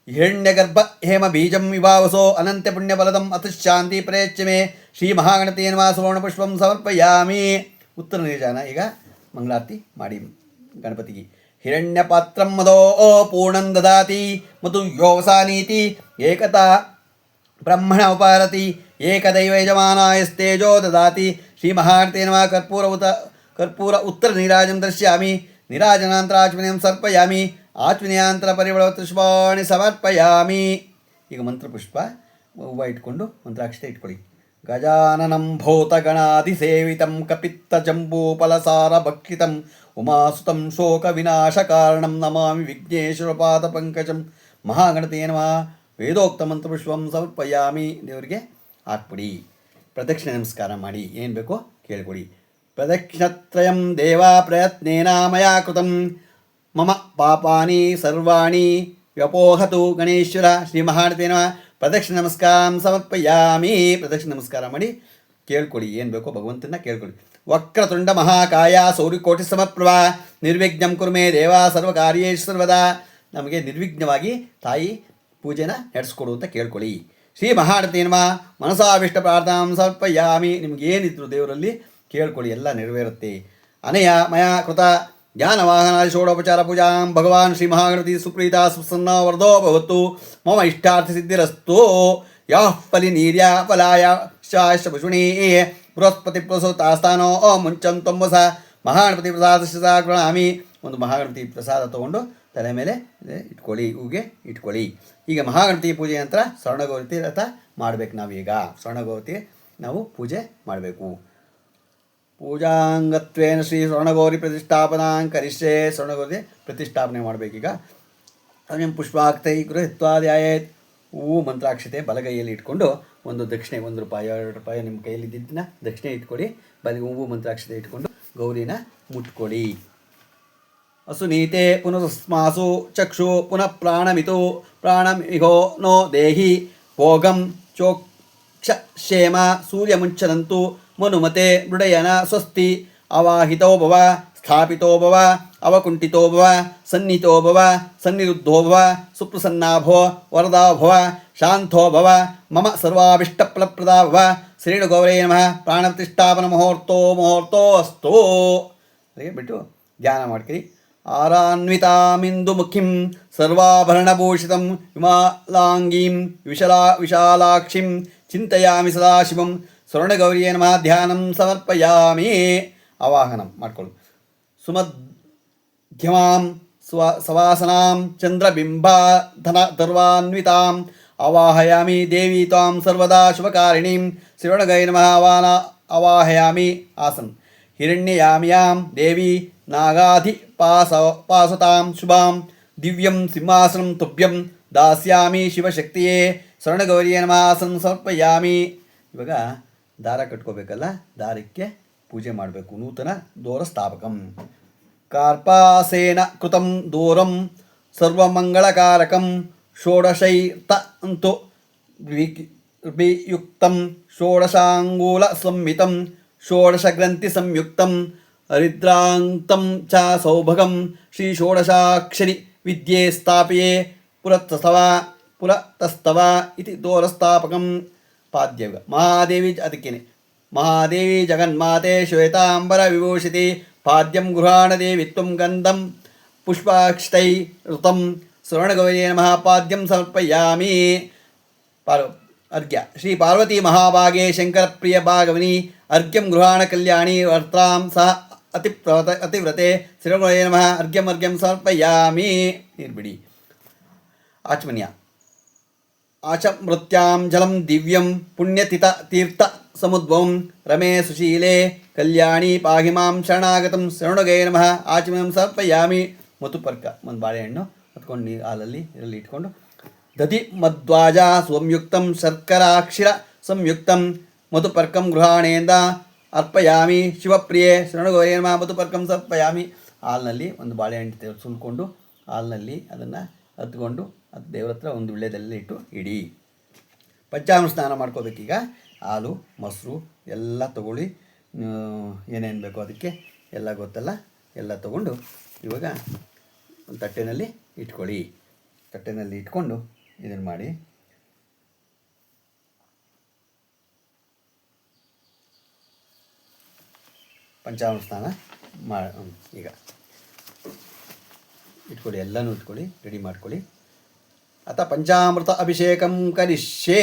ಹಿರಣ್ಯಗರ್ಭ ಹೇಮ ಬೀಜಂ ವಿಭಾವಸೋ ಅನಂತ್ಯ ಪುಣ್ಯಫಲದಂ ಅಥ ಶಾಂತಿ ಪ್ರಯಚ್ಛಮೆ. ಶ್ರೀ ಮಹಾಗಣಪತಿಯೇ ನಮಃ. ಸುವರ್ಣ ಪುಷ್ಪಂ ಸಮರ್ಪಯಾಮಿ. ಉತ್ತರ ನಿರ್ಜಾನ. ಈಗ ಮಂಗಳಾರತಿ ಮಾಡಿ ಗಣಪತಿಗೆ. ಹಿರಣ್ಯ ಪಾತ್ರಂ ಮದೋ ಪೂರ್ಣಂ ದದಾತಿ ಮಧು ಯೋವಸಾನೀತಿ ಏಕತಾ ಬ್ರಹ್ಮಣ ಉಪಾರತಿ ಏಕದೈವ ಯಜಮಾನಾಯಸ್ತೇಜೋ ದದಾತಿ. ಶ್ರೀ ಮಹಾಗಣಪತಿಯೇ ನಮಃ. ಕರ್ಪೂರ ಉತ್ತರ ನೀರಾಜಂ ದರ್ಶಯಾಮಿ. ನೀರಾಜನಾಂತರ ಆಚಮನೀಯಂ ಸಮರ್ಪಯಾಮಿ. ಆಚಮನೀಯಾಂತರ ಪರಿಮಳ ಪುಷ್ಪಾಣಿ ಸಮರ್ಪಯಾಮಿ. ಈಗ ಮಂತ್ರಪುಷ್ಪ ಹೂವು ಇಟ್ಕೊಂಡು ಮಂತ್ರಾಕ್ಷತೆ ಇಟ್ಕೊಳ್ಳಿ. ಗಜಾನನಂ ಭೂತಗಣಾಧಿಸೇವಿತಂ ಕಪಿತ್ತ ಜಂಬೂಫಲಸಾರ ಭಕ್ಷಿತಂ ಉಮಾಸುತಂ ಶೋಕ ವಿನಾಶ ಕಾರಣಂ ನಮಾಮಿ ವಿಘ್ನೇಶ್ವರ ಪಾದ ಪಂಕಜಂ. ಮಹಾಗಣಪತಿಯೇ ನಮಃ. ವೇದೋಕ್ತ ಮಂತ್ರಪುಷ್ಪಂ ಸಮರ್ಪಯಾಮಿ. ದೇವರಿಗೆ ಹಾಕ್ಬಿಡಿ. ಪ್ರದಕ್ಷಿಣೆ ನಮಸ್ಕಾರ ಮಾಡಿ. ಏನು ಬೇಕೋ ಕೇಳ್ಕೊಡಿ. ಪ್ರದಕ್ಷಿಣತ್ರಯಂ ದೇವಾ ಪ್ರಯತ್ನೇನ ಮಯಾ ಕೃತಂ ಮಮ ಪಾಪಾನಿ ಸರ್ವಾಣಿ ವ್ಯಪೋಹತು ಗಣೇಶ್ವರ. ಶ್ರೀ ಮಹಾಗಣಪತಿಯೇ ನಮಃ. ಪ್ರದಕ್ಷಿಣ ನಮಸ್ಕಾರ ಸಮರ್ಪಯಾಮಿ. ಪ್ರದಕ್ಷಿಣ ನಮಸ್ಕಾರ ಮಾಡಿ ಕೇಳ್ಕೊಳ್ಳಿ. ಏನು ಬೇಕೋ ಭಗವಂತನ ಕೇಳ್ಕೊಳ್ಳಿ. ವಕ್ರತುಂಡ ಮಹಾಕಾಯ ಸೌರ್ಯಕೋಟಿ ಸಮಪ್ರಭ ನಿರ್ವಿಘ್ನಂ ಕುರ್ಮೇ ದೇವ ಸರ್ವಕಾರ್ಯೇಷು ಸರ್ವದಾ. ನಮಗೆ ನಿರ್ವಿಘ್ನವಾಗಿ ತಾಯಿ ಪೂಜೆನ ನಡೆಸ್ಕೊಡು ಅಂತ ಕೇಳ್ಕೊಳ್ಳಿ. ಶ್ರೀ ಮಹಾಗಣಪತಿಯೇ ನಮಃ. ಮನಸಾವಿಷ್ಟ ಪ್ರಾರ್ಥನಾಂ ಸಮರ್ಪಯಾಮಿ. ನಿಮಗೇನಿದ್ರು ದೇವರಲ್ಲಿ ಕೇಳ್ಕೊಳ್ಳಿ, ಎಲ್ಲ ನೆರವೇರುತ್ತೆ. ಅನಯ ಮಯ ಕೃತ ಜ್ಞಾನವಾಹನಾದಿ ಷೋಡೋಪಚಾರ ಪೂಜಾಂ ಭಗವಾನ್ ಶ್ರೀ ಮಹಾಗಣಪತಿ ಸುಪ್ರೀತ ಸುಪ್ರಸನ್ನ ವರದೋ ಭವತ್ತು. ಮಮ ಇಷ್ಟಾರ್ಥ ಸಿದ್ಧಿರಸ್ತು. ಯಃ ಫಲಿ ನೀರ್ಯ ಫಲಾಯ ಶಾಶ್ವ ಪುಷ್ಣೀ ಬೃಹಸ್ಪತಿ ಪ್ರಸೂತಾಸ್ಥಾನೋ ಮುಂಚಂ ತೊಂಬಸ. ಮಹಾಗಣಪತಿ ಪ್ರಸಾದ ಗೃಹಾಮಿ. ಒಂದು ಮಹಾಗಣಪತಿ ಪ್ರಸಾದ ತೊಗೊಂಡು ತಲೆ ಮೇಲೆ ಇಟ್ಕೊಳ್ಳಿ, ಹೂಗೆ ಇಟ್ಕೊಳ್ಳಿ. ಈಗ ಮಹಾಗಣಪತಿ ಪೂಜೆ ನಂತರ ಸ್ವರ್ಣಗೌರಿ ರಥ ಮಾಡಬೇಕು. ನಾವೀಗ ಸ್ವರ್ಣಗೌರಿ ನಾವು ಪೂಜೆ ಮಾಡಬೇಕು. ಪೂಜಾಂಗತ್ವೇನ ಶ್ರೀ ಸ್ವರ್ಣಗೌರಿ ಪ್ರತಿಷ್ಠಾಪನಾಂ ಕರಿಷ್ಯೆ. ಸ್ವರ್ಣಗೌರಿ ಪ್ರತಿಷ್ಠಾಪನೆ ಮಾಡಬೇಕೀಗ. ನಿಮ್ಮ ಪುಷ್ಪಾಕ್ತೈ ಗೃಹತ್ವಾಧ್ಯಾಯೇತ್. ಹೂವು ಮಂತ್ರಾಕ್ಷತೆ ಬಲಗೈಯಲ್ಲಿ ಇಟ್ಕೊಂಡು ಒಂದು ದಕ್ಷಿಣೆ ₹1 ₹2 ನಿಮ್ಮ ಕೈಯಲ್ಲಿ ಇದ್ದಿದ್ದನ್ನ ದಕ್ಷಿಣೆ ಇಟ್ಕೊಳ್ಳಿ. ಹೂವು ಮಂತ್ರಾಕ್ಷತೆ ಇಟ್ಕೊಂಡು ಗೌರಿನ ಮುಟ್ಕೊಳ್ಳಿ. ಅಸುನೀತೆ ಪುನಸ್ಮಾಸು ಚಕ್ಷು ಪುನಃ ಪ್ರಾಣಮಿತು ಪ್ರಾಣಮಿಹೋ ನೋ ದೇಹಿ ಭೋಗಂ ಚೋಕ್ಷ ಕ್ಷೇಮ ಸೂರ್ಯಮುಂಚನಂತು ಮನುಮತೆ ಮೃಡಯನ ಸ್ವಸ್ತಿ. ಅವಾಹಿತೋ ಭವ ಸ್ಥಾಪಿತೋ ಭವ ಅವಕುಂಠಿತೋ ಭವ ಸನ್ನಿಹಿತೋ ಭವ ಸನ್ನಿರುದ್ಧೋ ಭವ ಸುಪ್ರಸನ್ನಾ ಭವ ವರದಾ ಭವ ಶಾಂತೋ ಭವ ಮಮ ಸರ್ವಾಭಿಷ್ಟಫಲಪ್ರದಾ ಭವ ಶ್ರೀಣುಗೌರೇ ನಮಃ ಪ್ರಾಣಪ್ರತಿಷ್ಠಾಪನ ಮುಹೂರ್ತೋ ಅಸ್ತೋ ಅಲ್ಲಿಗೆ ಬಿಟ್ಟು ಧ್ಯಾನ ಮಾಡ್ತೀರಿ. ಆರಾನ್ವಿತಾಮಿಂದುಮುಖಿಂ ಸರ್ವಾಭರಣಭೂಷಿತಂ ವಿಮಾಲಾಂಗೀಂ ವಿಶಾಲಾಕ್ಷಿಂ ಚಿಂತಯಾಮಿ ಸದಾಶಿವಂ ಸ್ವರ್ಣಗೌರಿಯೇ ನಮಃ ಧ್ಯಾನಂ ಸಮರ್ಪಯಾಮಿ. ಆವಾಹನಂ ಮಾಡ್ಕೊಳ್ಳು. ಸುಮಧ್ಯಮಾಂ ಸವಾಸನಾಂ ಚಂದ್ರಬಿಂಬಾಧರ್ವಾನ್ವಿತಾಂ ಆವಾಹಯಾಮಿ ದೇವಿ ತ್ವಾಂ ಸರ್ವದಾ ಶುಭಕಾರಿಣೀಂ ಶ್ರೀವರ್ಣಗೌರೇ ನಮಃ ಆವಾಹಯಾಮಿ. ಆಸನ್ ಹಿರಣ್ಯಯಾಮ್ಯಾಂ ದೇವಿ ನಾಗಾಧಿಪಾಸತಾಂ ಶುಭಾಂ ದಿವ್ಯಂ ಸಿಂಹಾಸನಂ ತುಭ್ಯಂ ದಾಸ್ಯಾಮಿ ಶಿವಶಕ್ತಿಯೇ ಸ್ವರ್ಣಗೌರಿಯೇ ನಮಃ ಆಸನ ಸಮರ್ಪಯಾಮಿ. ಇವಾಗ ದಾರ ಕಟ್ಕೋಬೇಕಲ್ಲ, ದಾರಕ್ಕೆ ಪೂಜೆ ಮಾಡಬೇಕು. ನೂತನ ದೋರ ಸ್ಥಾಪಕಂ ಕಾರ್ಪಾಸೇನ ಕೃತಂ ದೂರಂ ಸರ್ವಮಂಗಳಕಾರಕಂ ಷೋಡಶೈರ್ತ ಅಂತು ಯುಕ್ತಂ ಷೋಡಶಾಂಗೂಲ ಸಂಹಿತಂ ಷೋಡಶಗ್ರಂಥಿ ಸಂಯುಕ್ತಂ ಹರಿದ್ರಾಂತಂ ಚ ಸೌಭಗಂ ಶ್ರೀ ಷೋಡಶಾಕ್ಷರಿ ವಿದ್ಯೆ ಸ್ಥಾಪಯೇ ಪುರತಸ್ತವ ಇತಿ ದೋರಸ್ಥಾಪಕಂ. ಪಾದ್ಯಯುಗ ಮಹಾದೇವಿ ಅದಕ್ಕೇನೆ ಮಹಾದೇವಿ ಜಗನ್ಮಾತೆ ಶ್ವೇತಾಂಬರ ವಿಭೂಷಿತಿ ಪಾದ್ಯಂ ಗೃಹಾಣ ದೇವಿತ್ವಂ ಗಂಧಂ ಪುಷ್ಪಾಕ್ಷತೈ ಋತಂ ಸ್ವರ್ಣಗೌರೇ ನಮಃ ಪಾದ್ಯಂ ಸಮರ್ಪಯಾಮಿ. ಅರ್ಘ್ಯ ಶ್ರೀ ಪಾರ್ವತಿ ಮಹಾಭಾಗೆ ಶಂಕರ ಪ್ರಿಯ ಭಾಗವನಿ ಅರ್ಘ್ಯಂ ಗೃಹಾಣ ಕಲ್ಯಾಣಿ ವರ್ತರಾಂ ಸಹ ಅತಿವ್ರತೆ ಶ್ರೀಗೌರೇ ನಮಃ ಅರ್ಘ್ಯಂ ಸಮರ್ಪಯಾಮಿ. ನೀರ್ಬಿಡಿ. ಆಚಮನ್ಯ ಆಚಮೃತ್ಯಾಂ ಜಲಂ ದಿವ್ಯಂ ಪುಣ್ಯತಿತ ತೀರ್ಥ ಸಮುದ್ಭವಂ ರಮೇ ಸುಶೀಲೆ ಕಲ್ಯಾಣಿ ಪಾಹಿ ಮಾಂ ಶರಣಾಗತಂ ಶರಣಗೌರೇ ನಮಃ ಆಚಮನಂ ಸಮರ್ಪಯಾಮಿ. ಮಧುಪರ್ಕ ಒಂದು ಬಾಳೆಹಣ್ಣು ಹೊತ್ಕೊಂಡು ನೀರು ಹಾಲಲ್ಲಿ ಇದರಲ್ಲಿ ಇಟ್ಕೊಂಡು ದಧಿ ಮಧ್ವಾಜ ಸಂಯುಕ್ತಂ ಶರ್ಕರಾಕ್ಷಿರ ಸಂಯುಕ್ತಂ ಮಧುಪರ್ಕಂ ಗೃಹಾಣೇಂದ ಅರ್ಪಯಾಮಿ ಶಿವಪ್ರಿಯೆ ಶರಣಗೌರೇ ನಮಃ ಮಧುಪರ್ಕಂ ಸಮರ್ಪಯಾಮಿ. ಹಾಲಿನಲ್ಲಿ ಒಂದು ಬಾಳೆಹಣ್ಣು ಸುಲ್ಕೊಂಡು ಹಾಲಿನಲ್ಲಿ ಅದನ್ನು ಹತ್ಕೊಂಡು ಅದು ದೇವ್ರ ಹತ್ರ ಒಂದು ವಿಳ್ಯದೆಲ್ಲ ಇಟ್ಟು ಇಡಿ. ಪಂಚಾಮೃತ ಸ್ನಾನ ಮಾಡ್ಕೋಬೇಕೀಗ. ಹಾಲು ಮೊಸರು ಎಲ್ಲ ತಗೊಳ್ಳಿ, ಏನೇನು ಬೇಕೋ ಅದಕ್ಕೆ ಎಲ್ಲ ಗೊತ್ತಲ್ಲ, ಎಲ್ಲ ತಗೊಂಡು ಇವಾಗ ಒಂದು ತಟ್ಟೆನಲ್ಲಿ ಇಟ್ಕೊಳ್ಳಿ. ತಟ್ಟೆನಲ್ಲಿ ಇಟ್ಕೊಂಡು ಇದನ್ನು ಮಾಡಿ. ಪಂಚಾಮೃತ ಸ್ನಾನ ಈಗ ಇಟ್ಕೊಳ್ಳಿ, ಎಲ್ಲನೂ ಇಟ್ಕೊಳ್ಳಿ, ರೆಡಿ ಮಾಡ್ಕೊಳ್ಳಿ. ಅಥ ಪಂಚಾಮೃತ ಅಭಿಷೇಕಂ ಕರಿಷ್ಯೆ.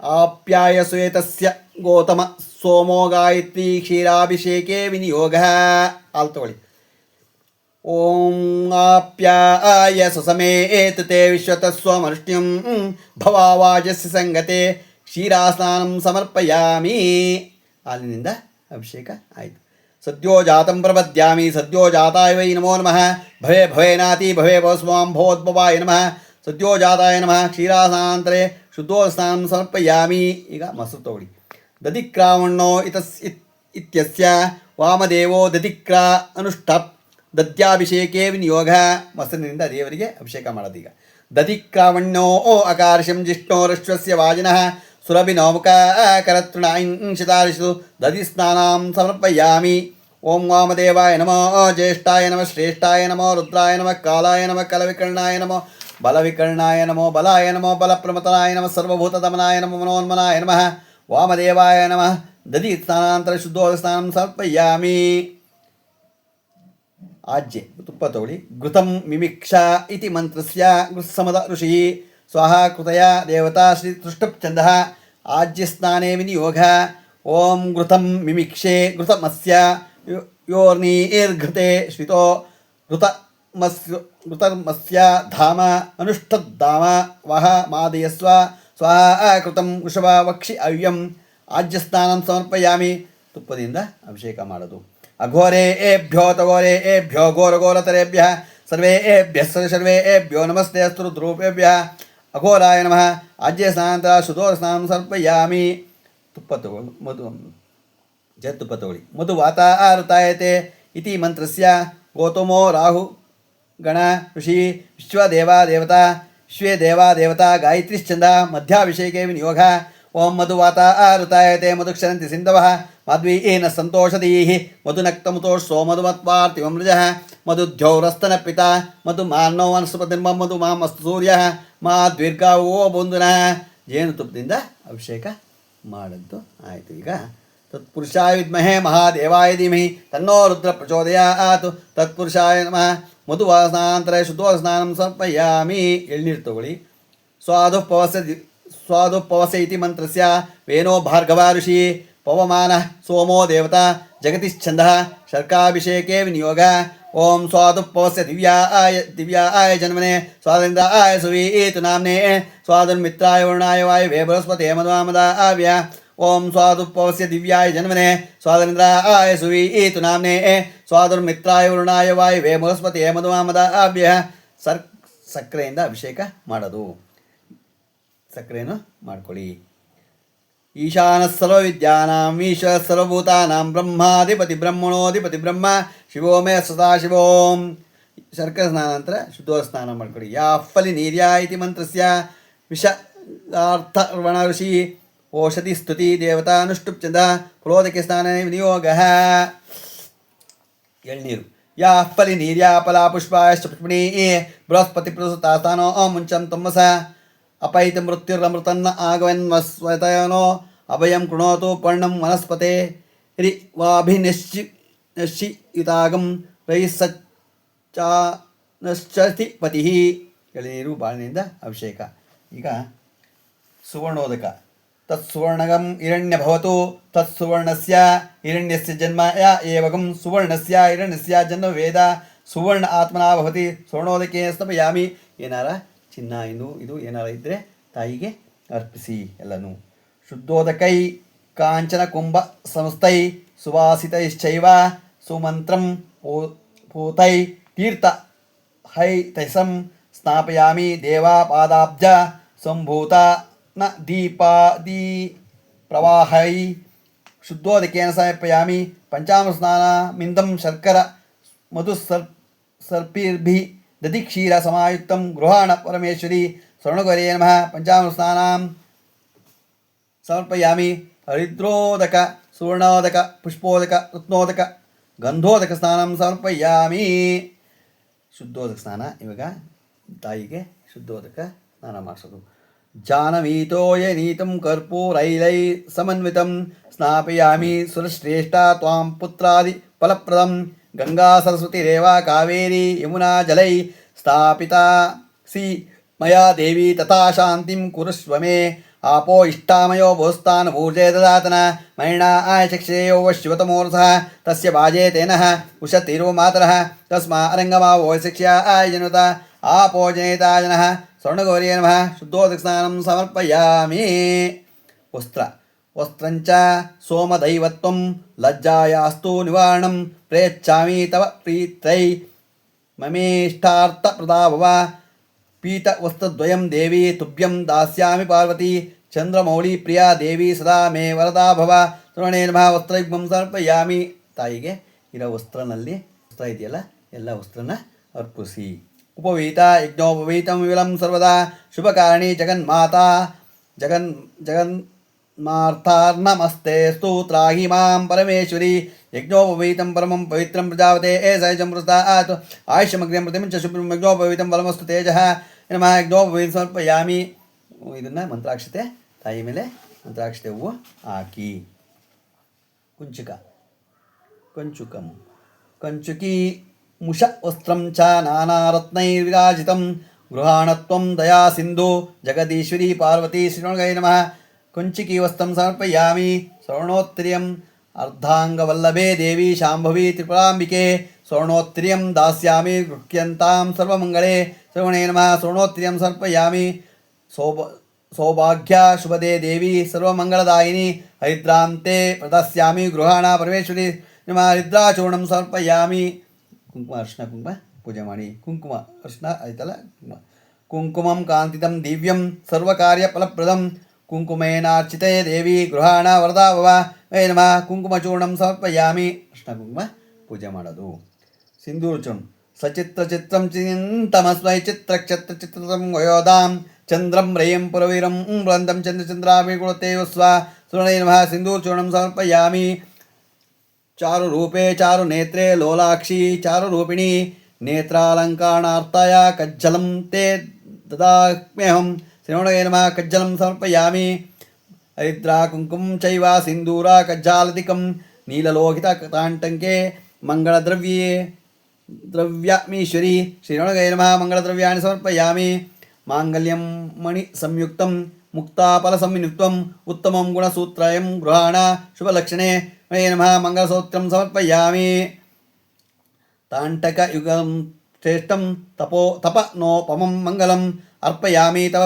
ಆಪ್ಯಾಯಸುಯೇತಸ್ಯ ಗೌತಮ ಸೋಮೋ ಗಾಯತ್ರಿ ಕ್ಷೀರಾಭಿಷೇಕೆ ವಿನಿಯೋಗ. ಹಾಲು ತಗೊಳ್ಳಿ. ಓಂ ಆಪ್ಯಾಯ ಸುಸಮೇತತೆ ವಿಶ್ವತಸ್ವಮನುಷ್ಣ್ಯಂ ಭವಾವಾಜಸ್ಯ ಸಂಗತೆ ಕ್ಷೀರಾಸ್ನಾನಂ ಸಮರ್ಪಯಾಮಿ. ಹಾಲಿನಿಂದ ಅಭಿಷೇಕ ಆಯಿತು. ಸದ್ಯೋ ಜಾತಂ ಪ್ರಪದ್ಯಾಮಿ ಸದ್ಯೋ ಜಾತಾಯ ವೈ ನಮೋ ನಮಃ ಭವೇ ಭವೇನಾತಿ ಭವೇ ಭವಸ್ವಾಂ ಭವೋದ್ಭವಾಯ ನಮಃ ಸದ್ಯೋ ಜಾತಾಯ ನಮಃ ಕ್ಷೀರಾಸ್ನಾನಂತರೇ ಶುದ್ಧೋಸ್ನಾನಂ ಸಮರ್ಪಯಾಮಿ. ಈಗ ಮೊಸರು ತಗೊಳ್ಳಿ. ದಧಿಕ್ರಾವಣ್ಣೋ ಇತ್ಯಸ್ಯ ವಾಮದೇವೋ ದಧಿಕ್ರಾ ಅನುಷ್ಠಾಪ್ ದದ್ಯಾಭಿಷೇಕೆ ವಿನಿಯೋಗ. ಮೊಸರಿನಿಂದ ದೇವರಿಗೆ ಅಭಿಷೇಕ ಮಾಡೋದು. ಈಗ ದಧಿಕ್ರಾವಣ್ಯೋ ಅಕಾರ್ಷಂ ಜಿಷ್ಣೋರಶ್ವಸ್ಯ ವಾಜಿನಃ ಸುರಭಿನೋಮುಖ ಕರತೃಣಾಂಶಿತಾರಿಷು ದಧಿ ಸ್ನಾನಾಂ ಸಮರ್ಪಯಾಮಿ. ಓಂ ವಾಮದೇವಾಯ ನಮೋ ಜ್ಯೇಷ್ಠಾಯ ನಮಃ ಶ್ರೇಷ್ಠಾಯ ನಮೋ ರುದ್ರಾಯ ನಮಃ ಕಾಲಾಯ ನಮಃ ಕಲವಿಕರ್ಣಾಯ ನಮೋ ಬಲವಿಕರ್ಣಾಯ ನಮೋ ಬಲಾಯ ನಮೋ ಬಲಪ್ರಮತನಾಯ ನಮಃ ಸರ್ವಭೂತದಮನಾಯ ನಮೋ ಮನೋನ್ಮನಾಯ ನಮಃ ವಾಮದೇವಾಯ ನಮಃ ದಧಿ ಸ್ನಾನಾಂತರ ಶುದ್ಧೋಸ್ನಾನಂ ಸಮರ್ಪಯಾಮಿ. ಆಜ್ಯೆ ತುಪ್ಪ ತಗೊಳ್ಳಿ. ಘೃತಂ ಮಿಮಿಕ್ಷ ಇತಿ ಮಂತ್ರಸ್ಯ ಗೃತ್ಸಮದ ಋಷಿ ಸ್ವಾಹ ಕೃತಯ ದೇವತಾ ಶ್ರೀ ತೃಷ್ಟಪ್ಛಂದಃ ಆಜ್ಯಸ್ನಾನೇ ವಿನಿಯೋಗ. ಓಂ ಘೃತಂ ಮಿಮಿಕ್ಷೆ ಘೃತಮಸ್ಯ ಯೋರ್ನೀರ್ಘೃತೆ ಶ್ರಿತೋ ಘೃತಮಸ್ಯ ಧಾಮ ಅನುಷ್ಠದ್ದಾಮ ವಹ ಮಾದಯಸ್ವ ಸ್ವಾಹ ಕೃತಂ ವೃಷಭ ವಕ್ಷಿ ಅವ್ಯಂ ಆಜ್ಯಸ್ನಾನಂ ಸಮರ್ಪಯಾಮಿ. ತುಪ್ಪದಿಂದ ಅಭಿಷೇಕ ಮಾಡೋದು. ಅಘೋರೇಭ್ಯೋ ತಘೋರೇಭ್ಯೋ ಘೋರಘೋರತರೇಭ್ಯಃ ಸರ್ವೇಭ್ಯಃ ಸರ್ವೇಭ್ಯೋ ನಮಸ್ತೆ ಅಸ್ತು ರುದ್ರೂಪೇಭ್ಯಃ ಅಘೋರಾಯ ನಮಃ ಆಜ್ಯ ಸ್ನಾನಂತರ ಶುದ್ಧೋ ಸ್ನಾನಂ ಸಮರ್ಪಯಾಮಿ. ತುಪ್ಪ ತಗೊಳ್ಳಿ. ಜೇನುತುಪ್ಪ ತಗೊಳ್ಳಿ. ಮಧು ವಾತಾಋತಾಯತೆ ಇತಿ ಮಂತ್ರಸ್ಯ ಗೌತಮೋ ರಾಹು ಗಣ ಋಷಿ ವಿಶ್ವದೇವಾ ದೇವತಾ ವಿಶ್ವೇ ದೇವಾ ದೇವತಾ ಗಾಯತ್ರಿಶ್ಚಂದ ಮಧ್ಯಾಭಿಷೇಕೆ ವಿನಿಯೋಗ. ಓಂ ಮಧು ವಾತಾಋತಾಯತೆ ಮಧುಕ್ಷರಂತಿ ಸಿಂಧವಃ ಮಾಧ್ವೀನ ಸಂತೋಷದೀಃ ಮಧುನಕ್ತಮುತೋಷೋ ಮಧುಮತ್ವಾರ್ತಿಮೃಜಃ ಮಧುದ್ಯೌರಸ್ತನ ಪಿತಾ ಮಧು ಮಾನೋ ವನಸ್ಪತಿರ್ಮ ಮಧು ಮಾಮಸ್ತು ಸೂರ್ಯ ಮಾ ದ್ವೀರ್ಘಾವೋ ಬಂಧುನಃ. ಜೇನುತುಪ್ಪದಿಂದ ಅಭಿಷೇಕ ಮಾಡದ್ದು ಆಯಿತು. ಈಗ ತತ್ಪುರುಷಾಯ ವಿದ್ಮಹೇ ಮಹಾದೇವಾಯ ಧೀಮಹಿ ತನ್ನೋ ರುದ್ರ ಪ್ರಚೋದಯಾತ್. ತತ್ಪುರುಷಾಯ ನಮಃ. ಮಧುವಾಸನಾನಂತರ ಶುದ್ಧವಾಸನಾನಂ ಸಮರ್ಪಯಾಮಿ. ಎಳ್ನೀರು ತಗೊಳ್ಳಿ. ಸ್ವಾದುಪವಸ ಇತಿ ಮಂತ್ರಸ್ಯ ವೇನೋ ಭಾರ್ಗವ ಋಷಿ ಪವಮಾನ ಸೋಮೋ ದೇವತಾ ಜಗತಿಶ್ಚಂದ ಶರ್ಕಾಭಿಷೇಕೆ ವಿನಿಯೋಗ. ಓಂ ಸ್ವಾದುಪವಸ್ಯ ದಿವ್ಯಾಯ ಜನ್ಮನೆ ಸ್ವಾದಂದ್ರಾಯ ಸುವೀತು ನಾಮ್ನೆ ಸ್ವಾದುರ್ಮಿತ್ರಾಯ ವರುಣಾಯ ವಾಯುವೇ ಬೃಹಸ್ಪತಿ ಮಧ್ವಾಮದಾವ್ಯ. ಓಂ ಸ್ವಾದುಪವಸ್ಯ ದಿವ್ಯಾಯ ಜನ್ಮನೆ ಸ್ವಾದಂದ್ರಾಯ ಸುವೀತು ನಾಮ್ನೆ ಸ್ವಾದುರ್ಮಿತ್ರಾಯ ವರುಣಾಯ ವಾಯುವೇ ಬೃಹಸ್ಪತಿ ಮಧ್ವಾಮದಾವ್ಯ. ಸಕ್ಕರೆಯಿಂದ ಅಭಿಷೇಕ ಮಾಡೋದು. ಸಕ್ಕರೆಯನ್ನು ಮಾಡ್ಕೊಳ್ಳಿ. ಈಶಾನ ಸರ್ವವಿದ್ಯಾನಾಂ ಈಶ್ವರ ಸರ್ವಭೂತಾನಾಂ ಬ್ರಹ್ಮಾಧಿಪತಿ ಬ್ರಹ್ಮಣೋಧಿಪತಿ ಬ್ರಹ್ಮ ಶಿವೋ ಮೇ ಸದಾಶಿವೋಂ. ಶರ್ಕರ ಸ್ನಾನ ನಂತರ ಶುದ್ಧ ಸ್ನಾನ ಮಾಡ್ಕೊಳ್ಳಿ. ಯಾಫಲಿ ನೀರ್ಯಾ ಇತಿ ಮಂತ್ರಸ್ಯ ವಿಷಾರ್ಥರ್ವಣ ಋಷಿ ಓಷಧಿ ಸ್ತುತಿ ದೇವತಾ ಅನುಷ್ಠುಪ್ಚಂದ ಫಲೋದಕ್ಕೆ ಸ್ನಾನ ವಿನಿಯೋಗ. ಎಳ್ನೀರು. ಯಾಫಲಿ ನೀರ್ಯಾ ಫಲಾ ಪುಷ್ಪಾಶ್ಚ ಪುಷ್ಪಿಣೀ ಬೃಹಸ್ಪತಿ ಪ್ರಸುತಾಸ್ಥಾನೋ ಮುಂಚಂ ತಮ್ಮಸ ಅಪೈತ ಮೃತ್ಯುರಮೃತನ್ನ ಆಗವನ್ವಸ್ವತಯನೋ ಅಭಯಂ ಕೃಣೋತು ಪರ್ಣಂ ವನಸ್ಪತೆ ರಿ ವಾಭಿನಶ್ಚಿಯುತಾಗಂ ರೈಸ್ಸಚ್ಚಿ ಪತಿ. ಎಳೆನೀರು ಬಾಳಿನಿಂದ ಅಭಿಷೇಕ. ಈಗ ಸುವರ್ಣೋದಕ. ತತ್ಸುವರ್ಣಗಂ ಹಿರಣ್ಯ ಭವತು ತತ್ಸುವರ್ಣಸ್ಯ ಹಿರಣ್ಯಸ್ಯ ಜನ್ಮ ಯ ಏವಗಂ ಸುವರ್ಣಸ್ಯ ಹಿರಣ್ಯಸ್ಯ ಜನ್ಮ ವೇದ ಸುವರ್ಣ ಆತ್ಮನಾ ಭವತಿ. ಸುವರ್ಣೋದಕೆ ಸ್ಥಾಪಯಾಮಿ. ಏನಾರ ಚಿನ್ನ ಇದು ಏನಾರ ಇದ್ದರೆ ತಾಯಿಗೆ ಅರ್ಪಿಸಿ ಎಲ್ಲನೂ. ಶುದ್ಧೋದಕೈ ಕಾಂಚನ ಕುಂಭ ಸಂಸ್ಥೈ ಸುವಾಸಿತೈಶ್ಚೈವ ಸುಮಂತ್ರಂ ಪೂತೈ ತೀರ್ಥ ಹೈ ತೈಸಂ ಸ್ನಾಪಯಾಮಿ ದೇವಾ ಪಾದಾಬ್ಜ ಸಂಭೂತ ನ ದೀಪಾದಿ ಪ್ರವಾಹೈ. ಶುದ್ಧೋದಕೇನ ಸಮರ್ಪಯಾಮಿ. ಪಂಚಾಮೃತ ಸ್ನಾನ ಮಿಂದಂ ಶರ್ಕರ ಮಧು ಸರ್ಪಿರ್ಭಿ ದಧಿ ಕ್ಷೀರ ಸಮಾಯುಕ್ತಂ ಗೃಹಾಣ ಪರಮೇಶ್ವರಿ ಸ್ವರ್ಣಗೌರೇ ನಮಃ. ಪಂಚಾಮೃತ ಸ್ನಾನಾಂ ಸಮರ್ಪಯಾಮಿ. ಹರಿದ್ರೋದಕ ಸುವರ್ಣೋದಕ ಪುಷ್ಪೋದಕ ರತ್ನೋದಕ ಗಂಧೋದಕ ಸ್ನಾನಂ ಸಮರ್ಪಯಾಮಿ. ಶುದ್ಧೋದಕ ಸ್ನಾನ. ಇವಾಗ ತಾಯಿಗೆ ಶುದ್ಧೋದಕ ಸ್ನಾನ ಮಾಡಿಸೋದು. ಜಾನವೀತೋಯ ನೀತಂ ಕರ್ಪೂರೈಲೈ ಸಮನ್ವಿತಂ ಸ್ನಾಪಯಾಮಿ. ಸುರಶ್ರೇಷ್ಠ ತ್ವಾಂ ಪುತ್ರಾದಿ ಫಲಪ್ರದಂ ಗಂಗಾ ಸರಸ್ವತಿ ರೇವಾ ಕಾವೇರಿ ಯಮುನಾ ಜಲೈ ಸ್ಥಾಪಿತಾ ಸಿ ಮಯಾ ದೇವಿ ತಥಾ ಶಾಂತಿಂ ಕುರುಷ್ವ ಮೇ. आपो इष्टामयो भूस्तान ऊर्जे ददातन मयिणा आय चक्षेयो शिवतमूर्धः तस्य भाजे तेनः उषतिरो मातरः तस्मा अरङ्गमावो शिक्ष्या आय जनुता आपो जनेता जनः स्वर्णगौर्ये नमः। शुद्धोदकस्नानं समर्पयामि। वस्त्रञ्च सोमदैवत्वं लज्जायास्तु निवारणं प्रेच्छामि तव प्रीत्यै ममेष्टार्थप्रदा भव। पीतवस्त्रद्वयं देवी तुभ्यं दास्यामि पार्वती चंद्रमौली प्रिया देवी सदा मे वरदा भव। ಸುವರ್ಣೇ ನಮಃ ವಸ್ತ್ರಯುಗ್ಮಂ ಸಮರ್ಪಯಾಮಿ। ತಾಯಿಗೆ ಇರೋ ವಸ್ತ್ರನಲ್ಲಿ ವಸ್ತ್ರ ಇದೆಯಲ್ಲ ಎಲ್ಲ ವಸ್ತ್ರನ ಅರ್ಪಿಸಿ। ಉಪವೀತ ಯಜ್ಞೋಪವೀತಂ ವಿಮಲಂ ಸರ್ವದಾ ಶುಭಕಾರಣಿ ಜಗನ್ಮಾತಾ ಜಗನ್ಮಾರ್ಥಾರ್ನಮಸ್ತೆ ಸ್ತೋತ್ರಾಹಿ ಮಾಂ ಪರಮೇಶ್ವರಿ। ಯಜ್ಞೋಪವೀತಂ ಪರಮಂ ಪವಿತ್ರಂ ಪ್ರಜಾಪತೆ ಸಹಜಮೃತಾತ್ ಆಯುಷ್ಯಮಗ್ರ್ಯಂ ಪ್ರತಿಮಂಚ ಶುಭ್ರಂ ಯಜ್ಞೋಪವೀತಂ ಬಲಮಸ್ತು ತೇಜಃ ನಮಃ। ಯಜ್ಞೋಪವೀತಂ ಸಮರ್ಪಯಾಮಿ। ಇದನ್ನು ಮಂತ್ರಾಕ್ಷತೆ ತಾಯಿ ಮೇಲೆ ಮಂತ್ರಾಕ್ಷತೆ ಹೂವು ಹಾಕಿ। ಕಂಚುಕಂ ಕಂಚುಕಿ ಮುಷ ವಸ್ತ್ರಂ ಚ ನಾನಾರತ್ನೈರ್ವಿರಾಜಿತಂ ಗೃಹಾಣತ್ವಂ ದಯಾ ಸಿಂಧು ಜಗದೀಶ್ವರಿ ಪಾರ್ವತಿ ಶ್ರೀಗೈ ನಮಃ। ಕುಂಚಿಕಿ ವಸ್ತ್ರಂ ಸಮರ್ಪಯಾಮಿ। ಸ್ವರ್ಣೋತ್ತರಿಯಂ ಅರ್ಧಾಂಗವಲ್ಲಭೆ ದೇವಿ ಶಾಂಭವಿ ತ್ರಿಪುರಾಂಬಿಕೆ ಸ್ವರ್ಣೋತ್ತರಿಯಂ ದಾಸ್ಯಾಮಿ ಗೃಹ್ಯಂತಾಂ ಸರ್ವಮಂಗಳೇ ಶ್ರವಣೇ ನಮಃ। ಸ್ವರ್ಣೋತ್ತರಿಯಂ ಸಮರ್ಪಯಾಮಿ। ಸೌಭಾಗ್ಯ ಶುಭದೇ ದೇವಿ ಸರ್ವಮಂಗಳದಾಯಿನಿ ಹರಿದ್ರಾಂತೆ ಪ್ರದಾಸ್ಯಾಮಿ ಗೃಹಾಣ ಪರಮೇಶ್ವರಿ ನಮಃ। ಹರಿದ್ರಾಚೂರ್ಣಂ ಸಮರ್ಪಯಾಮಿ। ಕುಂಕುಮ ಅರ್ಶಿನ ಕುಂಕುಮ ಪೂಜೆ ಮಾಡಿ। ಕುಂಕುಮ ಅರ್ಶಿನ ಆಯ್ತಲ್ಲ ಕುಂಕುಮಂ ಕಾಂತಿತಂ ದಿವ್ಯಂ ಸರ್ವಕಾರ್ಯ ಫಲಪ್ರದಂ ಕುಂಕುಮೇನಾರ್ಚಿತೆ ದೇವಿ ಗೃಹಾಣ ವರದಾ ಭವ ವೈ ನಮಃ। ಕುಂಕುಮಚೂರ್ಣಂ ಸಮರ್ಪಯಾಮಿ। ಅರ್ಶಿನ ಕುಂಕುಮ ಪೂಜೆ ಮಾಡೋದು। ಸಿಂಧೂರಚೂರ್ಣ ಸಚಿತ್ರಚಿತ್ರಂ ಚಿಂತಮಸ್ಮೈ ಚಿತ್ರಕ್ಷತ್ರಚಿತ್ರಂ ವಯೋಧಾಂ ಚಂದ್ರಂ ರಯಂ ಪುರವೀರಂ ವೃಂದಂ ಚಂದ್ರಚಂದ್ರಾಭಿಗುಣತೆ ಸ್ವ ಸುವರ್ಣೇ ನಮಃ। ಸಿಂಧೂರಚೂರ್ಣಂ ಸಮರ್ಪಯಾಮಿ। ಚಾರುರೂಪೇ ಚಾರುನೇತ್ರೆ ಲೋಲಾಕ್ಷಿ ಚಾರುರೂಪಿಣಿ ನೇತ್ರಾಲಂಕರಣಾರ್ಥಾಯ ಕಜ್ಜಲಂ ತೇ ದದಾಮ್ಯಹಂ। ಶ್ರೀಗಣೇ ನಮಃ। ಕಜ್ಜಲಂ ಸಮರ್ಪಯಾಮಿ। ಹರಿದ್ರಾ ಕುಂಕುಂ ಚೈವ ಸಿಂಧೂರ ಕಜ್ಜಾಲದಿಕಂ ನೀಲಲೋಹಿತಕತಾಂಟಂಕೆ ಮಂಗಳದ್ರವ್ಯಮೀಶ್ವರಿ ಶ್ರೀರಮಣಗೈ ನಮಃ ಮಂಗಳದ್ರವ್ಯಾಣಿ ಸಮರ್ಪಯಾಮಿ ಮಾಂಗಲ್ಯಂ ಮಣಿ ಸಂಯುಕ್ತಂ ಮುಕ್ತಾಫಲಸಂಯುಕ್ತಂ ಉತ್ತಮಂ ಗುಣಸೂತ್ರಯಂ ಗೃಹಾಣ ಶುಭಲಕ್ಷಣೆ ಮೇ ನಮಃ ಮಂಗಲಸೂತ್ರಂ ಸಮರ್ಪಯಾಮಿ ತಾಂಟಕಯುಗಂ ಶ್ರೇಷ್ಠಂ ತಪನೋಪಮಂ ಮಂಗಲಂ ಅರ್ಪಯಾಮಿ ತವ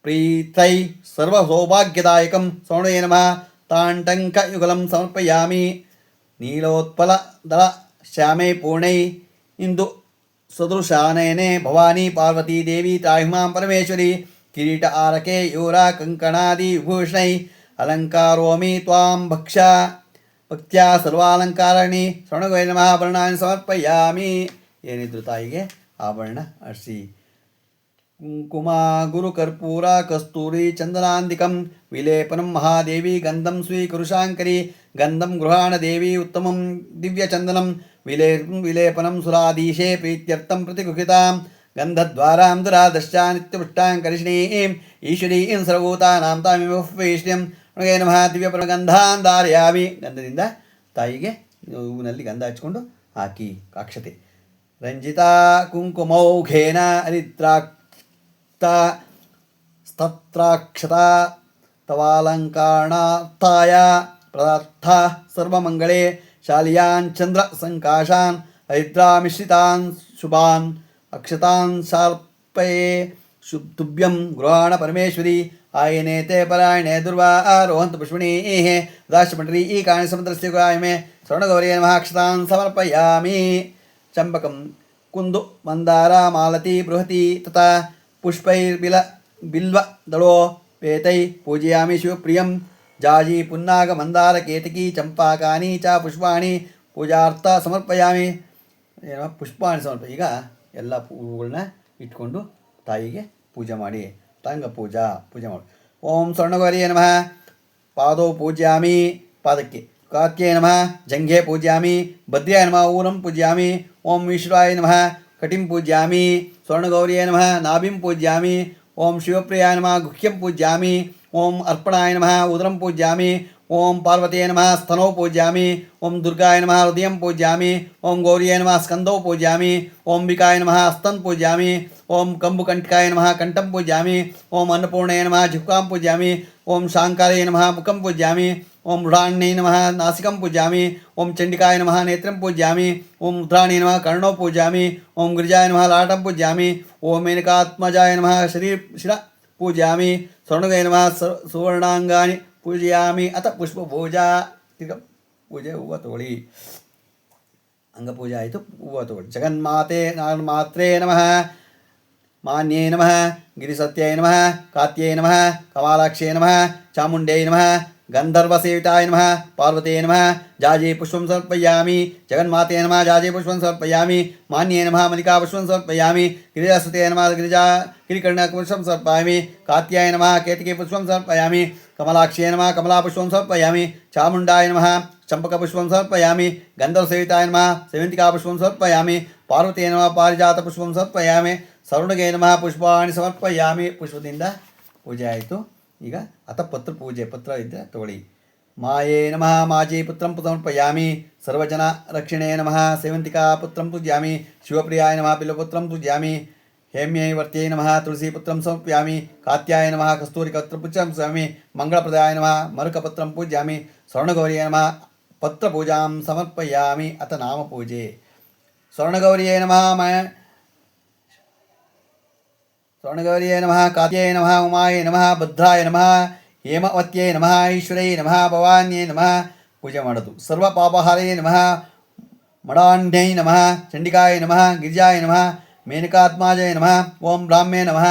ಪ್ರೀತೈ ಸರ್ವಸೌಭಾಗ್ಯದಾಯಕಂ ಸೌಣೇ ನಮಃ ತಾಂಟಂಕಯುಗಲಂ ಸಮರ್ಪಯಾಮಿ ನೀಲೋತ್ಪಲದಳ ಶ್ಯಾಮೈ ಪೂರ್ಣೈ ಇಂದು ಸದೃಶಾನಯನೆ ಭವಾನಿ ಪಾರ್ವತೀ ದೇವಿ ತ್ರಾಹಿಮಾಂ ಪರಮೇಶ್ವರಿ ಕಿರೀಟ ಆರಕೆ ಯೂರ ಕಂಕಣಾದಿ ವಿಭೂಷಣೈ ಅಲಂಕಾರೋಮಿ ತ್ವಾಂ ಭಕ್ತ್ಯಾ ಸರ್ವಾಲಂಕಾರಣಿ ಶ್ರವಣಗೈ ನಮಃ ಆಭರಣಾನಿ ಸಮರ್ಪಯಾಮಿ. ಏನಿದ್ರು ತಾಯಿಗೆ ಆಭರಣ ಅರ್ಸಿ. ಕುಂಕುಮ ಗುರುಕರ್ಪೂರ ಕಸ್ತೂರಿ ಚಂದನಾಂದಿಕಂ ವಿಲೇಪನಂ ಮಹಾದೇವಿ ಗಂಧಂ ಸ್ವೀಕರುಷಾಂಕರಿ ಗಂಧಂ ಗೃಹಾಣ ದೇವಿ ಉತ್ತಮಂ ದಿವ್ಯಚಂದನಂ ವಿಲೇಪನಂ ಸುರಾಧೀಶೆ ಪ್ರೀತ್ಯರ್ಥಂ ಪ್ರತಿಗೃಹಿತಾಂ ಗಂಧದ್ವಾರಾಂ ದುರಾದಶ್ಚ ನಿತ್ಯಪುಷ್ಟಾಂಕರಿಷ್ಣೀಂ ಈಶ್ವರೀಂ ಸರ್ವಭೂತಾನಾಂ ತಾಮಿಮುಪೇಶ್ಯಂ ಶ್ರವಣಗೈ ನಮಃ ದಿವ್ಯಪರಮಗಂಧಾನ್ ಧಾರಯಾಮಿ. ಗಂಧದಿಂದ ತಾಯಿಗೆ ಹೂವಿನಲ್ಲಿ ಗಂಧ ಹಚ್ಕೊಂಡು ಹಾಕಿ ಅಕ್ಷತೆ. ರಂಜಿತಾ ಕುಂಕುಮೌಘೇನ ಸ್ತತ್ರಾಕ್ಷತ ತವಾಲಂಕಾರಣಾರ್ಥಾಯ ಪ್ರದರ್ಥ ಸರ್ವಮಂಗಳೇ ಶಾಲಿಯಾನ್ ಚಂದ್ರ ಸಂಕಾಶಾನ್ ಹರಿದ್ರಾಮಿಶ್ರಿತಾನ್ ಶುಭಾನ್ ಅಕ್ಷತಾನ್ ಶಾರ್ಪಯೇ ತುಭ್ಯಂ ಗೃಹಾಣ ಪರಮೇಶ್ವರಿ ಆಯನೇತೆ ಪರಾಯಣೆ ದುರ್ವಾ ಆರೋಹಂತ ಪುಷ್ಪಣೀಃ ರಾಷ್ಟ್ರಪಂಡರೀ ಈ ಕಾಣಿ ಸಮುದ್ರಸ್ಯ ಗುಹಾಯಮೆ ಶ್ರವಣಗೌರೇ ನಮಃ ಅಕ್ಷತಾನ್ ಸಮರ್ಪಯಾಮಿ. ಚಂಪಕಂ ಕುಂದು ಮಂದಾರ ಮಾಲತಿ ಬೃಹತಿ ತಥಾ ಬಿಲ್ವದಳೋ ಪೇತೈ ಪೂಜಯಾಮಿ ಶಿವಪ್ರಿಯಂ ಜಾಜಿ ಪುನ್ನಾಗ ಮಂದಾರ ಕೇತಕಿ ಚಂಪಾಕಾನಿ ಚ ಪುಷ್ಪಾಣಿ ಪೂಜಾರ್ಥ ಸಮರ್ಪಯಾಮಿ. ಏನೋ ಪುಷ್ಪಾಣಿ ಈಗ ಎಲ್ಲ ಹೂಗಳನ್ನ ಇಟ್ಕೊಂಡು ತಾಯಿಗೆ ಪೂಜೆ ಮಾಡಿ ತಾಂಗ ಪೂಜೆ ಮಾಡಿ. ಓಂ ಸ್ವರ್ಣಗೌರಿಯೇ ನಮಃ ಪಾದೋ ಪೂಜ್ಯಾಮಿ ಪಾದಕ್ಕೆ. ಕಾರ್ತ್ಯೇ ನಮಃ ಜಂಘೆ ಪೂಜ್ಯಾಮಿ. ಭದ್ರ್ಯಾಯ ನಮಃ ಊರಂ ಪೂಜ್ಯಾಮಿ. ಓಂ ಈಶ್ವರಾಯ ನಮಃ ಕಟಿಂ ಪೂಜ್ಯಾಮಿ. ಸ್ವರ್ಣಗೌರಿಯೇ ನಮಃ ನಾಭಿಂ ಪೂಜ್ಯಾಮಿ. ಓಂ ಶಿವಪ್ರಿಯಾಯ ನಮಃ ಗುಹ್ಯಂ ಪೂಜ್ಯಾಮಿ. ಓಂ ಅರ್ಪಣಾಯ ನಮಃ ಉದರಂ ಪೂಜ್ಯಾಮಿ. ಓಂ ಪಾರ್ವತಿಯೇ ನಮಃ ಸ್ತನೋ ಪೂಜ್ಯಾಮಿ. ಓಂ ದುರ್ಗಾಯ ನಮಃ ಹೃದಯಂ ಪೂಜ್ಯಾಮಿ. ಓಂ ಗೌರಿಯೇ ನಮಃ ಸ್ಕಂದೋ ಪೂಜ್ಯಾಮಿ. ಓಂ ಅಂಬಿಕಾಯ ನಮಃ ಸ್ತನ್ ಪೂಜ್ಯಾಮಿ. ಓಂ ಕಂಬುಕಂಠಕಾಯ ನಮಃ ಕಂಠಂ ಪೂಜ್ಯಾಮಿ. ಓಂ ಅನ್ನಪೂರ್ಣೇ ನಮಃ ಜಿಹ್ವಾಂ ಪೂಜ್ಯಾಮಿ. ಓಂ ಶಾಂಕಾರೇ ನಮಃ ಮುಖಂ ಪೂಜ್ಯಾಮಿ. ಓಂ ಮೃಢಾಣ್ಯೈ ನಮಃ ನಾಸಿಕಂ ಪೂಜ್ಯಾಮಿ. ಓಂ ಚಂಡಿಕಾಯ ನಮಃ ನೇತ್ರಂ ಪೂಜ್ಯಾಮಿ. ಓಂ ರುದ್ರಾಣಿ ನಮಃ ಕರ್ಣೋ ಪೂಜ್ಯಾಮಿ. ಓಂ ಗಿರಿಜಾಯ ನಮಃ ಲಾಟಂ ಪೂಜ್ಯಾಮಿ. ಓಂ ಮೇನಕಾತ್ಮಜಾಯ ನಮಃ ಶಿರ ಪೂಜ್ಯಾಮಿ. ಸ್ವರ್ಣಗೈ ನಮಃ ಸುವರ್ಣಾಂಗಾನಿ ಪೂಜಯಾಮಿ. ಅಥ ಪುಷ್ಪಪೂಜಾ. ಈಗ ಪೂಜೆ ಹೂವು ತಗೊಳ್ಳಿ. ಅಂಗಪೂಜೆ ಆಯಿತು, ಹೂವು ತಗೊಳ್ಳಿ. ಜಗನ್ಮಾತೆ ಮಾತ್ರೇ ನಮಃ ಮಾನ್ಯೇ ನಮಃ ಗಿರಿಸತ್ಯೈ ನಮಃ ಕಾತ್ಯೈ ನಮಃ ಕಮಾಲಾಕ್ಷೇ ನಮಃ ಚಾಮುಂಡೈ ನಮಃ ಗಂಧರ್ವಸೇವಿತಾಯ ನಮಃ ಪಾರ್ವತೇ ನಮಃ ಜಾಜೇ ಪುಷ್ಪಂ ಸಮರ್ಪಯಾಮಿ. ಜಗನ್ಮಾತೆ ನಮಃ ಜಾಜೇ ಪುಷ್ಪಂ ಸಮರ್ಪಯಾಮಿ. ಮಾನ್ಯೇ ನಮಃ ಮಲಿಕಾ ಪುಷ್ಪಂ ಸಮರ್ಪಯಾಮಿ. ಗಿರಿಜಾಸುತೆ ನಮಃ ಗಿರಿಕರ್ಣ ಪುಷ್ಪಂ ಸಮರ್ಪಯಾಮಿ. ಕಾತ್ಯಾಯ ನಮಃ ಕೇತಕಿ ಪುಷ್ಪಂ ಸಮರ್ಪಯಾಮಿ. ಕಮಲಾಕ್ಷೇ ನಮಃ ಕಮಲಾ ಪುಷ್ಪಂ ಸಮರ್ಪಯಾಮಿ. ಚಾಮುಂಡಾಯ ನಮಃ ಚಂಪಕ ಪುಷ್ಪಂ ಸಮರ್ಪಯಾಮಿ. ಗಂಧರ್ವಸೇವಿತಾಯ ನಮಃ ಸೇವಂತಿಕಾ ಪುಷ್ಪಂ ಸಮರ್ಪಯಾಮಿ. ಪಾರ್ವತೇ ನಮಃ ಪಾರಿಜಾತ ಪುಷ್ಪಂ ಸಮರ್ಪಯಾಮಿ. ಸವರ್ಣಗೈ ನಮಃ ಪುಷ್ಪಾಣಿ ಸಮರ್ಪಯಾಮಿ. ಪುಷ್ಪದಿಂದ ಪೂಜೆ ಆಯಿತು. ಈಗ ಅಥ ಪತ್ರ ಪೂಜೆ. ಪತ್ರ ಇದ್ದರೆ ತಗೊಳ್ಳಿ. ಮಾಯೇ ನಮಃ ಮಾಜಿ ಪುತ್ರಂ ಸಮರ್ಪಯಾಮಿ. ಸರ್ವಜನ ರಕ್ಷಣೆ ನಮಃ ಸೇವಂತಿಕಾ ಪುತ್ರಂ ಪೂಜ್ಯಾಮಿ. ಶಿವಪ್ರಿಯಾಯ ನಮಃ ಬಿಲ್ವಪುತ್ರಂ ಪೂಜ್ಯಾಮಿ. ಹೇಮ್ಯೈ ವರ್ತ್ಯೈ ನಮಃ ತುಳಸಿ ಪುತ್ರಂ ಸಮರ್ಪಯಾಮಿ. ಕಾತ್ಯಾಯ ನಮಃ ಕಸ್ತೂರಿಕಪತ್ರ ಪೂಜ್ಯಂ ಸ್ವಾಮಿ. ಮಂಗಳಪ್ರದಾಯ ನಮಃ ಮರುಕಪತ್ರಂ ಪೂಜ್ಯಾಮಿ. ಸ್ವರ್ಣಗೌರಿಯೇ ನಮಃ ಪತ್ರಪೂಜಾಂ ಸಮರ್ಪಯಾಮಿ. ಅಥ ನಾಮಪೂಜೆ. ಸ್ವರ್ಣಗೌರಿಯೇ ನಮಃ ಸ್ವರ್ಣಗೌರಿಯೇ ನಮಃ ಕಾತ್ಯೈ ನಮಃ ಉಮಾಯ ನಮಃ ಭದ್ರಾಯ ನಮಃ ಹೇಮವತ್ಯೈ ನಮಃ ಈಶ್ವರೈ ನಮಃ ಭವಾನ್ಯೈ ನಮಃ ಪೂಜೆ ಮಾಡೋದು. ಸರ್ವಪಾಪಹಾರೈ ನಮಃ ಮಡಾಂಢ್ಯೈ ನಮಃ ಚಂಡಿಕಾಯ ನಮಃ ಗಿರಿಜಾಯ ನಮಃ ಮೇನಕಾತ್ಮಾಜಯ ನಮಃ. ಓಂ ಬ್ರಾಹ್ಮೇ ನಮಃ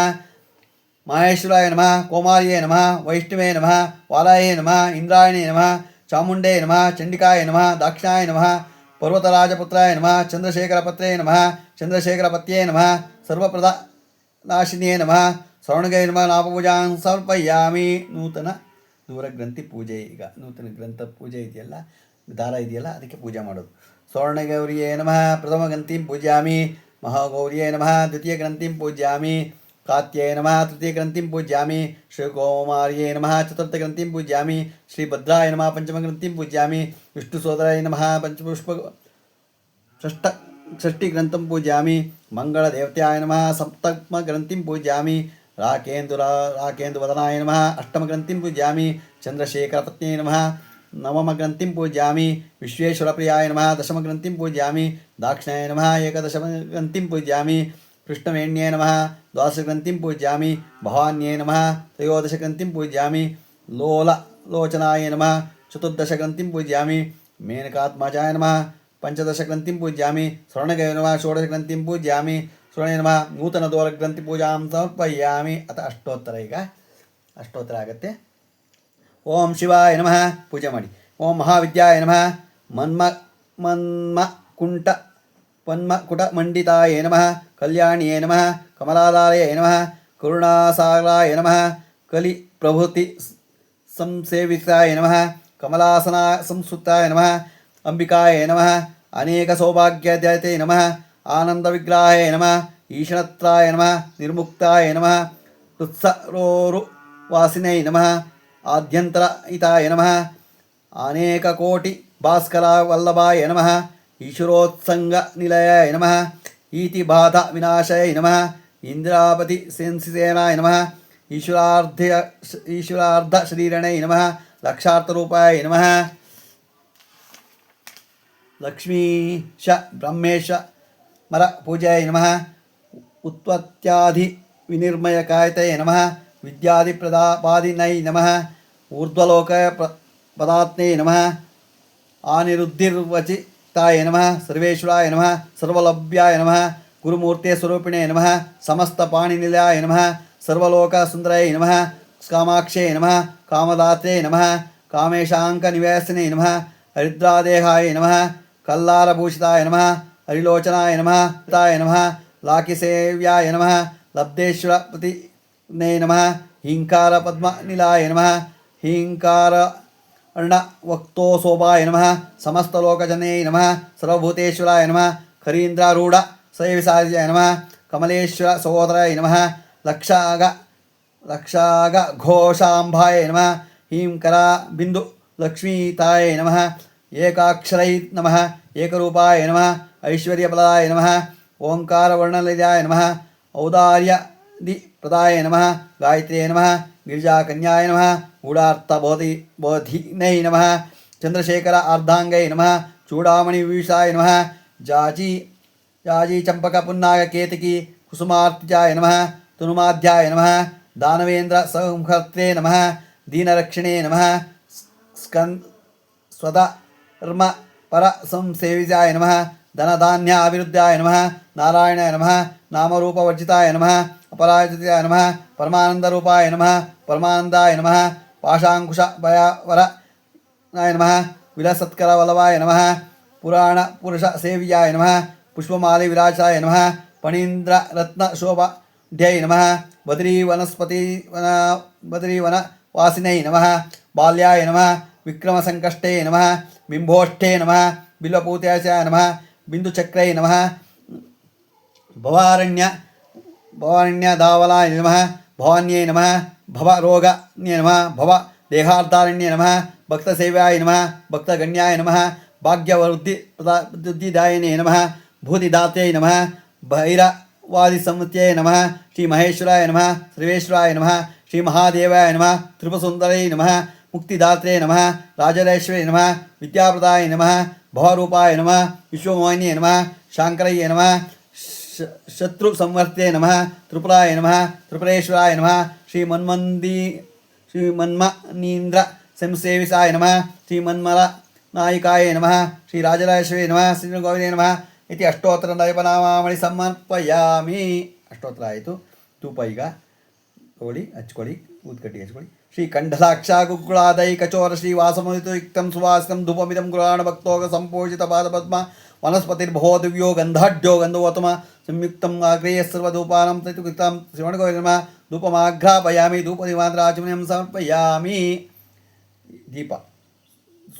ಮಹೇಶ್ವರಾಯ ನಮಃ ಕೋಮಾರ್ಯೇ ನಮಃ ವೈಷ್ಣವೇ ನಮಃ ವಾಲಾಯೇ ನಮಃ ಇಂದ್ರಾಯಣೇ ನಮಃ ಚಾಮುಂಡೇ ನಮಃ ಚಂಡಿಕಾಯ ನಮಃ ದಾಕ್ಷಾಯ ನಮಃ ಪರ್ವತರಾಜಪುತ್ರಾಯ ನಮಃ ಚಂದ್ರಶೇಖರಪತ್ರೇ ನಮಃ ಚಂದ್ರಶೇಖರಪತ್ಯೇ ನಮಃ ಸರ್ವಪ್ರದ ನಾಶಿನಿಯೇ ನಮಃ. ಶ್ರವಣಗೈ ನಮಃ ನಾಮಪೂಜಾಂ ಸಮರ್ಪಯಾಮಿ. ನೂತನ ದೂರಗ್ರಂಥಿ ಪೂಜೆ. ಈಗ ನೂತನ ಗ್ರಂಥ ಪೂಜೆ ಇದೆಯಲ್ಲ, ದಾರ ಇದೆಯಲ್ಲ, ಅದಕ್ಕೆ ಪೂಜೆ ಮಾಡೋದು. ಸ್ವರ್ಣಗೌರಿಯೇ ನಮಃ ಪ್ರಥಮ ಗ್ರಂಥಿಂ ಪೂಜ್ಯಾಮಿ. ಮಹಾಗೌರಿಯೇ ನಮಃ ದ್ವಿತೀಯ ಗ್ರಂಥಿಂ ಪೂಜ್ಯಾಮಿ. कात्याय नमः तृतीयग्रन्थिं पूजयामि। श्रीकौमार्यै नमः चतुर्थग्रन्थिं पूजयामि। श्रीभद्राय नमः पञ्चमग्रन्थिं पूजयामि। विष्णुसोदराय नमः पंचपुष्प षष्टिग्रन्थं पूजयामि। मङ्गलदेवत्याय नमः सप्तमग्रन्थिं पूजयामि। राकेन्दुवदनाय नमः अष्टमग्रन्थिं पूजयामि। चन्द्रशेखरपत्न्यै नमः नवमग्रन्थिं पूजयामि। विश्वेश्वरप्रियाय नमः दशमग्रन्थिं पूजयामि। दाक्षिणाय नमः एकदशमग्रन्थिं पूजयामि। कृष्णवेण्ये नमः द्वादशग्रन्थिं पूजयामि। भवान्यै नमः त्रयोदशग्रन्थिं पूजयामि। लोचनाय नमः चतुर्दशग्रन्थिं पूजयामि। मेनकात्मजाय नमः पंचदशग्रन्थिं पूजयामि। स्वर्णगय नमः षोडशग्रन्थिं पूजयामि। स्वर्णे नमः नूतनदोरग्रन्थिपूजां समर्पयामि। अथ अष्टोत्तर ಈಗ ಅಷ್ಟೋತ್ತರ ಆಗುತ್ತೆ. ಓಂ ಶಿವಾಯ ನಮಃ ಪೂಜೆ ಮಾಡಿ. ಓಂ ಮಹಾವಿದ್ಯಾಯ ನಮಃ ಮನ್ಮಕುಂಟ ಪನ್ಮಕುಟಮಂಡಿತಾಯ ನಮಃ ಕಲ್ಯಾಣಿಯೇ ನಮಃ ಕಮಲಾಧಾರಯೇ ನಮಃ ಕರುಣಾಸಾಗರಾಯ ನಮಃ ಕಲಿಪ್ರಭೃತಿ ಸಂಸೇವಿತಾಯ ನಮಃ ಕಮಲಾಸನ ಸಂಸ್ಕೃತಾಯ ನಮಃ ಅಂಬಿಕಾಯ ನಮಃ ಅನೇಕ ಸೌಭಾಗ್ಯದಾತೆ ನಮಃ ಆನಂದವಿಗ್ರಹಾಯ ನಮಃ ಈಶಣತ್ರಾಯ ನಮಃ ನಿರ್ಮುಕ್ತಾಯ ನಮಃ ತುತ್ಸರೋರುವಾಸಿನೈ ನಮಃ ಆದ್ಯಂತರ ಹಿತಾಯ ನಮಃ ಅನೇಕ ಕೋಟಿ ಭಾಸ್ಕರ ವಲ್ಲಭಾಯ ನಮಃ ಈಶ್ವರೋತ್ಸಂಗ ನಿಲಯಾಯ ನಮಃ ಈತಿ ಬಾಧ ವಿನಾಶಾಯ ನಮಃ ಇಂದ್ರಾಪತಿ ಸೇನಾಯ ನಮಃ ಈಶ್ವರಾರ್ಧ ಶರೀರಣೈ ನಮಃ ಲಕ್ಷಾರ್ಥರೂಪಾಯ ನಮಃ ಲಕ್ಷ್ಮೀಶ ಬ್ರಹ್ಮೇಶ ಮರ ಪೂಜಾಯ ನಮಃ ಉತ್ಪತ್ತ್ಯಾಧಿ ವಿನಿರ್ಮಯಕಾಯತಯೇ ನಮಃ ವಿದ್ಯಾದಿಪ್ರದಾಪಾದಿನೈ ನಮಃ ಊರ್ಧ್ವಲೋಕ ಪದಾತ್ಮೇ ನಮಃ ಆನಿರುದ್ಧಿರ್ವಚಿತಾಯ ನಮಃ ಸರ್ವೇಶ್ವರಾಯ ನಮಃ ಸರ್ವಲಭ್ಯಾಯ ನಮಃ ಗುರುಮೂರ್ತೆ ಸ್ವರೂಪಿಣೇ ನಮಃ ಸಮಸ್ತ ಪಾಣಿನಿಲಯಾಯ ನಮಃ ಸರ್ವಲೋಕ ಸುಂದರೈ ನಮಃ ಕಾಮಾಕ್ಷೇ ನಮಃ ಕಾಮದಾತ್ರೇ ನಮಃ ಕಾಮೇಶಾಂಕ ನಿವಾಸಿನೇ ನಮಃ ಹರಿದ್ರಾದೇಹಾಯ ನಮಃ ಕಲ್ಲಾರಭೂಷಿತಾಯ ನಮಃ ಹರಿಲೋಚನಾಯ ನಮಃ ತಾಯ ನಮಃ ಲಾಕಿಸೇವ್ಯಾಯ ನಮಃ ಲಬ್ಧೇಶ್ವರಪತಿನೇ ನಮಃ ಹೀಂಕಾರ ಪದ್ಮನಿಲಾಯ ನಮಃ ಹೀಂಕಾರ ಅರ್ಣವಕ್ತೋಸೋಭಾಯ ನಮಃ ಸಮಸ್ತಲೋಕಜನೇ ನಮಃ ಸರ್ವಭೂತೇಶ್ವರಾಯ ನಮಃ ಖರೀಂದ್ರಾರೂಢ ಸೇವಿಸಾಯ ನಮಃ ಕಮಲೇಶ್ವರ ಸಹೋದರಾಯ ನಮಃ ಲಕ್ಷಾಗ ಘೋಷಾಂಭಾಯ ನಮಃ ಹೀಂಕರ ಬಿಂದು ಲಕ್ಷ್ಮೀತಾಯ ನಮಃ ಏಕಾಕ್ಷರೈ ನಮಃ ಏಕರೂಪಾಯ ನಮಃ ಐಶ್ವರ್ಯಫಲದಾಯ ನಮಃ ಓಂಕಾರವರ್ಣಲಯಾಯ ನಮಃ ಔದಾರ್ಯದಿ ಪ್ರದಾಯ ನಮಃ ಗಾಯತ್ರ್ಯೇ ನಮಃ ಗಿರಿಜಾಕನ್ಯಾಯ ನಮಃ ಗೂಢಾರ್ಥಬೋಧಿನೈ ನಮಃ ಚಂದ್ರಶೇಖರ ಅರ್ಧಾಂಗೈ ನಮಃ ಚೂಡಾಮಣಿ ವಿಭೂಷಾಯ ನಮಃ ಜಾಜಿ ಚಂಪಕ ಪುನ್ನಾಗ ಕೇತಕಿ ಕುಸುಮಾರ್ತಿಜಾಯ ನಮಃ ತನುಮಾಧ್ಯಾಯ ನಮಃ ದಾನವೇಂದ್ರ ಸಂಹರ್ತ್ರೇ ನಮಃ ದೀನರಕ್ಷಣೇ ನಮಃ ಸ್ವಧರ್ಮ ಪರ ಸಂಸೇವಿತಾಯ ನಮಃ ಧನಧಾನ್ಯ ಅಭಿವೃದ್ಧಾಯ ನಮಃ ನಾರಾಯಣಾಯ ನಮಃ ನಾಮರೂಪವರ್ಜಿತಾಯ ನಮಃ ಅಪರಾಜಿತಾಯ ನಮಃ ಪರಮಾನಂದರೂಪಾಯ ನಮಃ ಪರಮಾನಂದಾಯ ನಮಃ ಪಾಶಾಂಕುಶ ಭಯವರನಾಯ ನಮಃ ವಿಲಸತ್ಕರ ವಲ್ಲಭಾಯ ನಮಃ ಪುರಾಣ ಪುರುಷ ಸೇವ್ಯಾಯ ನಮಃ ಪುಷ್ಪಮಾಲಿ ವಿರಾಜಾಯ ನಮಃ ಫಣೀಂದ್ರ ರತ್ನ ಶೋಭಾಢ್ಯೈ ನಮಃ ಬದ್ರೀವನ ವಾಸಿನೈ ನಮಃ ಬಾಲ್ಯಾಯ ನಮಃ ವಿಕ್ರಮ ಸಂಕಷ್ಟೇ ನಮಃ ಬಿಂಬೋಷ್ಠೇ ನಮಃ ಬಿಲ್ವಪೂತ್ಯಾಯ ನಮಃ ಬಿಂದುಚಕ್ರೈ ನಮಃ ಭವಾರಣ್ಯ ದಾವಲಾಯ ನಮಃ ಭವಾನ್ಯೈ ನಮಃ ಭವರೋಗನ್ಯೈ ನಮಃ ಭವ ದೇಹಾರ್ಧಾರಣ್ಯೈ ನಮಃ ಭಕ್ತಸೇವ್ಯಾಯ ನಮಃ ಭಕ್ತಗಣ್ಯಾಯ ನಮಃ ಭಾಗ್ಯವೃದ್ಧಿದಾಯಿನೇ ನಮಃ ಭೂತಿದಾತ್ಯೈ ನಮಃ ಭೈರವಾದಿಸಂತ್ಯೈ ನಮಃ ಶ್ರೀ ಮಹೇಶ್ವರಾಯ ನಮಃ ಸರ್ವೇಶ್ವರಾಯ ನಮಃ ಶ್ರೀ ಮಹಾದೇವಾಯ ನಮಃ ತ್ರಿಪುರಸುಂದರೈ ನಮಃ ಮುಕ್ತಿದಾತ್ರೆ ನಮಃ ರಾಜರಾಜೇಶ್ವರಿ ನಮಃ ವಿದ್ಯಾಪ್ರದಾಯ ನಮಃ ಭವರೂಪಾಯ ನಮಃ ವಿಶ್ವಮೋಹಿನ್ಯೇ ನಮಃ ಶಾಂಕರಯ್ಯೇ ನಮಃ ಶತ್ರು ಸಂವರ್ತೆ ನಮಃ ತ್ರಿಪುರಾಯ ನಮಃ ತ್ರಿಪುರೇಶ್ವರಾಯ ನಮಃ ಶ್ರೀಮನ್ಮನೀಂದ್ರ ಸಂಸೇವಿಸಾಯ ನಮಃ ಶ್ರೀಮನ್ಮಲ ನಾಯಿಕಾಯ ನಮಃ ಶ್ರೀ ರಾಜರಾಜೇಶ್ವರಿ ನಮಃ ಶ್ರೀ ಗೋವಿಂದೇ ನಮಃ ಇತಿ ಅಷ್ಟೋತ್ತರ ದೈವನಾಮಾವಳಿ ಸಮರ್ಪಯಾಮಿ. ಅಷ್ಟೋತ್ತರ ಆಯಿತು. ಧೂಪ ಈಗ ತಗೊಳ್ಳಿ, ಹಚ್ಕೊಳ್ಳಿ, ಊದ್ಕಟ್ಟಿ ಹಚ್ಕೊಳ್ಳಿ. ಶ್ರೀ ಕಂಠಲಾಕ್ಷ ಗುಗ್ಗುಳಾದೈ ಕಚೋರ ಶ್ರೀ ವಾಸಮುದಿತು ಯುಕ್ತಂ ಸುವಾಸಿತಂ ಧೂಪಮಿದಂ ಗುರಾಣ ಭಕ್ತೋಗ ಸಂಪೋಷಿತ ಪಾದಪದ್ಮ ವನಸ್ಪತಿರ್ಭೋ ದಿವ್ಯೋ ಗಂಧಾಢ್ಯೋ ಗಂಧವತಮ ಸಂಯುಕ್ತಂ ಆಗ್ರೇಯ ಸರ್ವಧೂಪಾನಂ ತೈತುಕೃತಂ ಶ್ರವಣಗೋವಿಂದ ನಮಃ ಧೂಪಮಾಘ್ರಾಪಯಾಮಿ ಧೂಪದಿವಾಂತರ ಆಚಮನಂ ಸಮರ್ಪಯಾಮಿ. ದೀಪ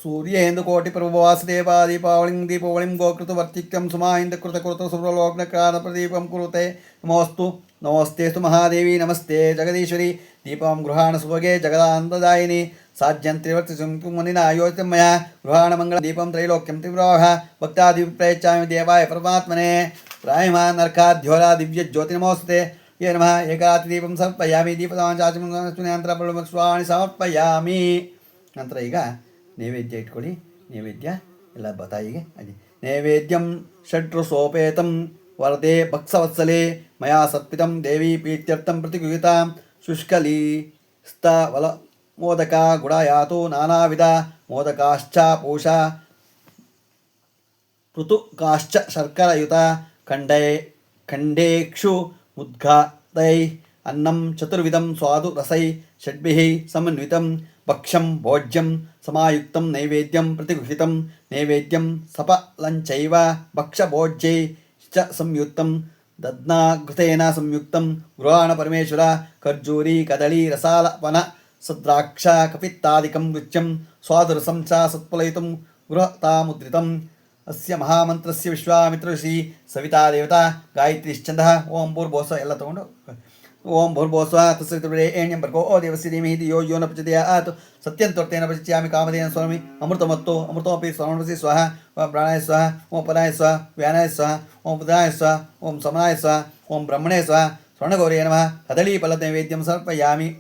सूर्येन्दुकोटिप्रभुवासुदेवा दीपावलिं गोकृतवर्तिक्यं सुमाहिन्दकृतकृत सुरलोकनकालप्रदीपं कुरुते नमोऽस्तु नमोऽस्तेस्तु महादेवी नमस्ते जगदीश्वरी दीपं गृहाण सुभगे जगदानन्ददायिनी साध्यन्त्रिवर्तिसुं मुनिना योजितं मया गृहाण मङ्गलदीपं त्रैलोक्यं त्रिपुराः भक्तादिपि प्रयच्छामि देवाय परमात्मने प्रायमान् नरकाध्योरा दिव्यज्योतिर्नमोऽस्तुते ये नमः एकादीपं समर्पयामि दीपदाञ्चाचमस्वाणि समर्पयामि ನಂತರ ಈಗ ನೈವೇದ್ಯ ಇಟ್ಕೊಳ್ಳಿ ನೈವೇದ್ಯ ಎಲ್ಲ ಬತಾಯಿಗೆ ಅದೇ ನೈವೇದ್ಯಂ ಷಡ್ರುಸೋಪೇತಂ ವರದೆ ಭಕ್ಸವತ್ಸಲೆ ಮಯಾ ಸತ್ಪಿತಂ ದೇವಿ ಪ್ರೀತ್ಯರ್ಥಂ ಪ್ರತಿಗೃಹೀತಾಂ ಶುಷ್ಕಲಿ ಸ್ಥವಲ ಮೋದಕ ಗುಡಯಾತು ನಾನಾವಿಧ ಮೋದಕಾಶ್ಚ ಪೂಷಾ ಪೃತುಕಾಶ್ಚ ಶರ್ಕರಯುತ ಖಂಡೇಕ್ಷು ಮುದ್ಘಾತೈ ಅನ್ನಂ ಚತುರ್ವಿಧಂ ಸ್ವಾದು ರಸೈ ಷಡ್ಭಿಃ ಸಮನ್ವಿತಂ ಭಕ್ಷ್ಯಂ ಭೋಜ್ಯಂ ಸಮಾಯುಕ್ತಂ ನೈವೇದ್ಯಂ ಪ್ರತಿಗೃಹೀತಂ ನೈವೇದ್ಯಂ ಸಫಲಂಚೈವ ಭಕ್ಷ್ಯಭೋಜ್ಯೈ ಚ ಸಂಯುಕ್ತಂ ದಧ್ನಾಘೃತೇನ ಸಂಯುಕ್ತಂ ಗೃಹಾಣ ಪರಮೇಶ್ವರ ಖರ್ಜೂರಿ ಕದಳಿ ರಸಾಲಪನ ಸದ್ರಾಕ್ಷ ಕಪಿತ್ತಾದಿಕಂ ನೃತ್ಯಂ ಸ್ವಾದುರಸಂ ಚ ಸತ್ಫಲಯಿತುಂ ಗೃಹತಾಮುದ್ರಿತಂ ಅಸ್ಯ ಮಹಾಮಂತ್ರಸ್ಯ ವಿಶ್ವಾಮಿತ್ರ ಋಷಿ ಸವಿತಾ ದೇವತಾ ಗಾಯತ್ರಿಶ್ಚಂದಃ ಓಂ ಭೂರ್ಭುವಸ್ಸು ಎಲ್ಲ ತಗೊಂಡು ಓಂ ಭೂರ್ಭುವಸ್ಸು ತತ್ಸವಿತುರ್ವರೆಣ್ಯಂ ಏಣ್ಯಂ ಭರ್ಗೋ ದೇವಸ್ಯ ಧೀಮಹಿ ಯೋ ಯೋ ನ ಪ್ರಚೋದಯಾತ್ ಸತ್ಯಂ ತ್ವರ್ತೇನ ಪ್ರಚೋದಯಾಮಿ ಕಾಮಧೇನ ಸ್ವಾಮಿ ಅಮೃತಮತ್ತು ಅಮೃತಮಪಿ ಸ್ವಾಮಿ ಸ್ವಹ ಓಂ ಪ್ರಾಣಾಯ ಸ್ವಹ ಓಂ ಪದಾಯ ಸ್ವಹ ವ್ಯಾನಾಯ ಸ್ವಹ ಓಂ ಬುಧಾಯ ಸ್ವಹ ಓಂ ಸಮನಾಯ ಸ್ವಹ ಓಂ ಬ್ರಹ್ಮಣೇ ಸ್ವಹ ಸ್ವರ್ಣಗೌರಿಯೇ ನಮಃ ಕದಳಿ ಫಲದ ನೈವೇದ್ಯಂ ಸಮರ್ಪಯಾಮಿ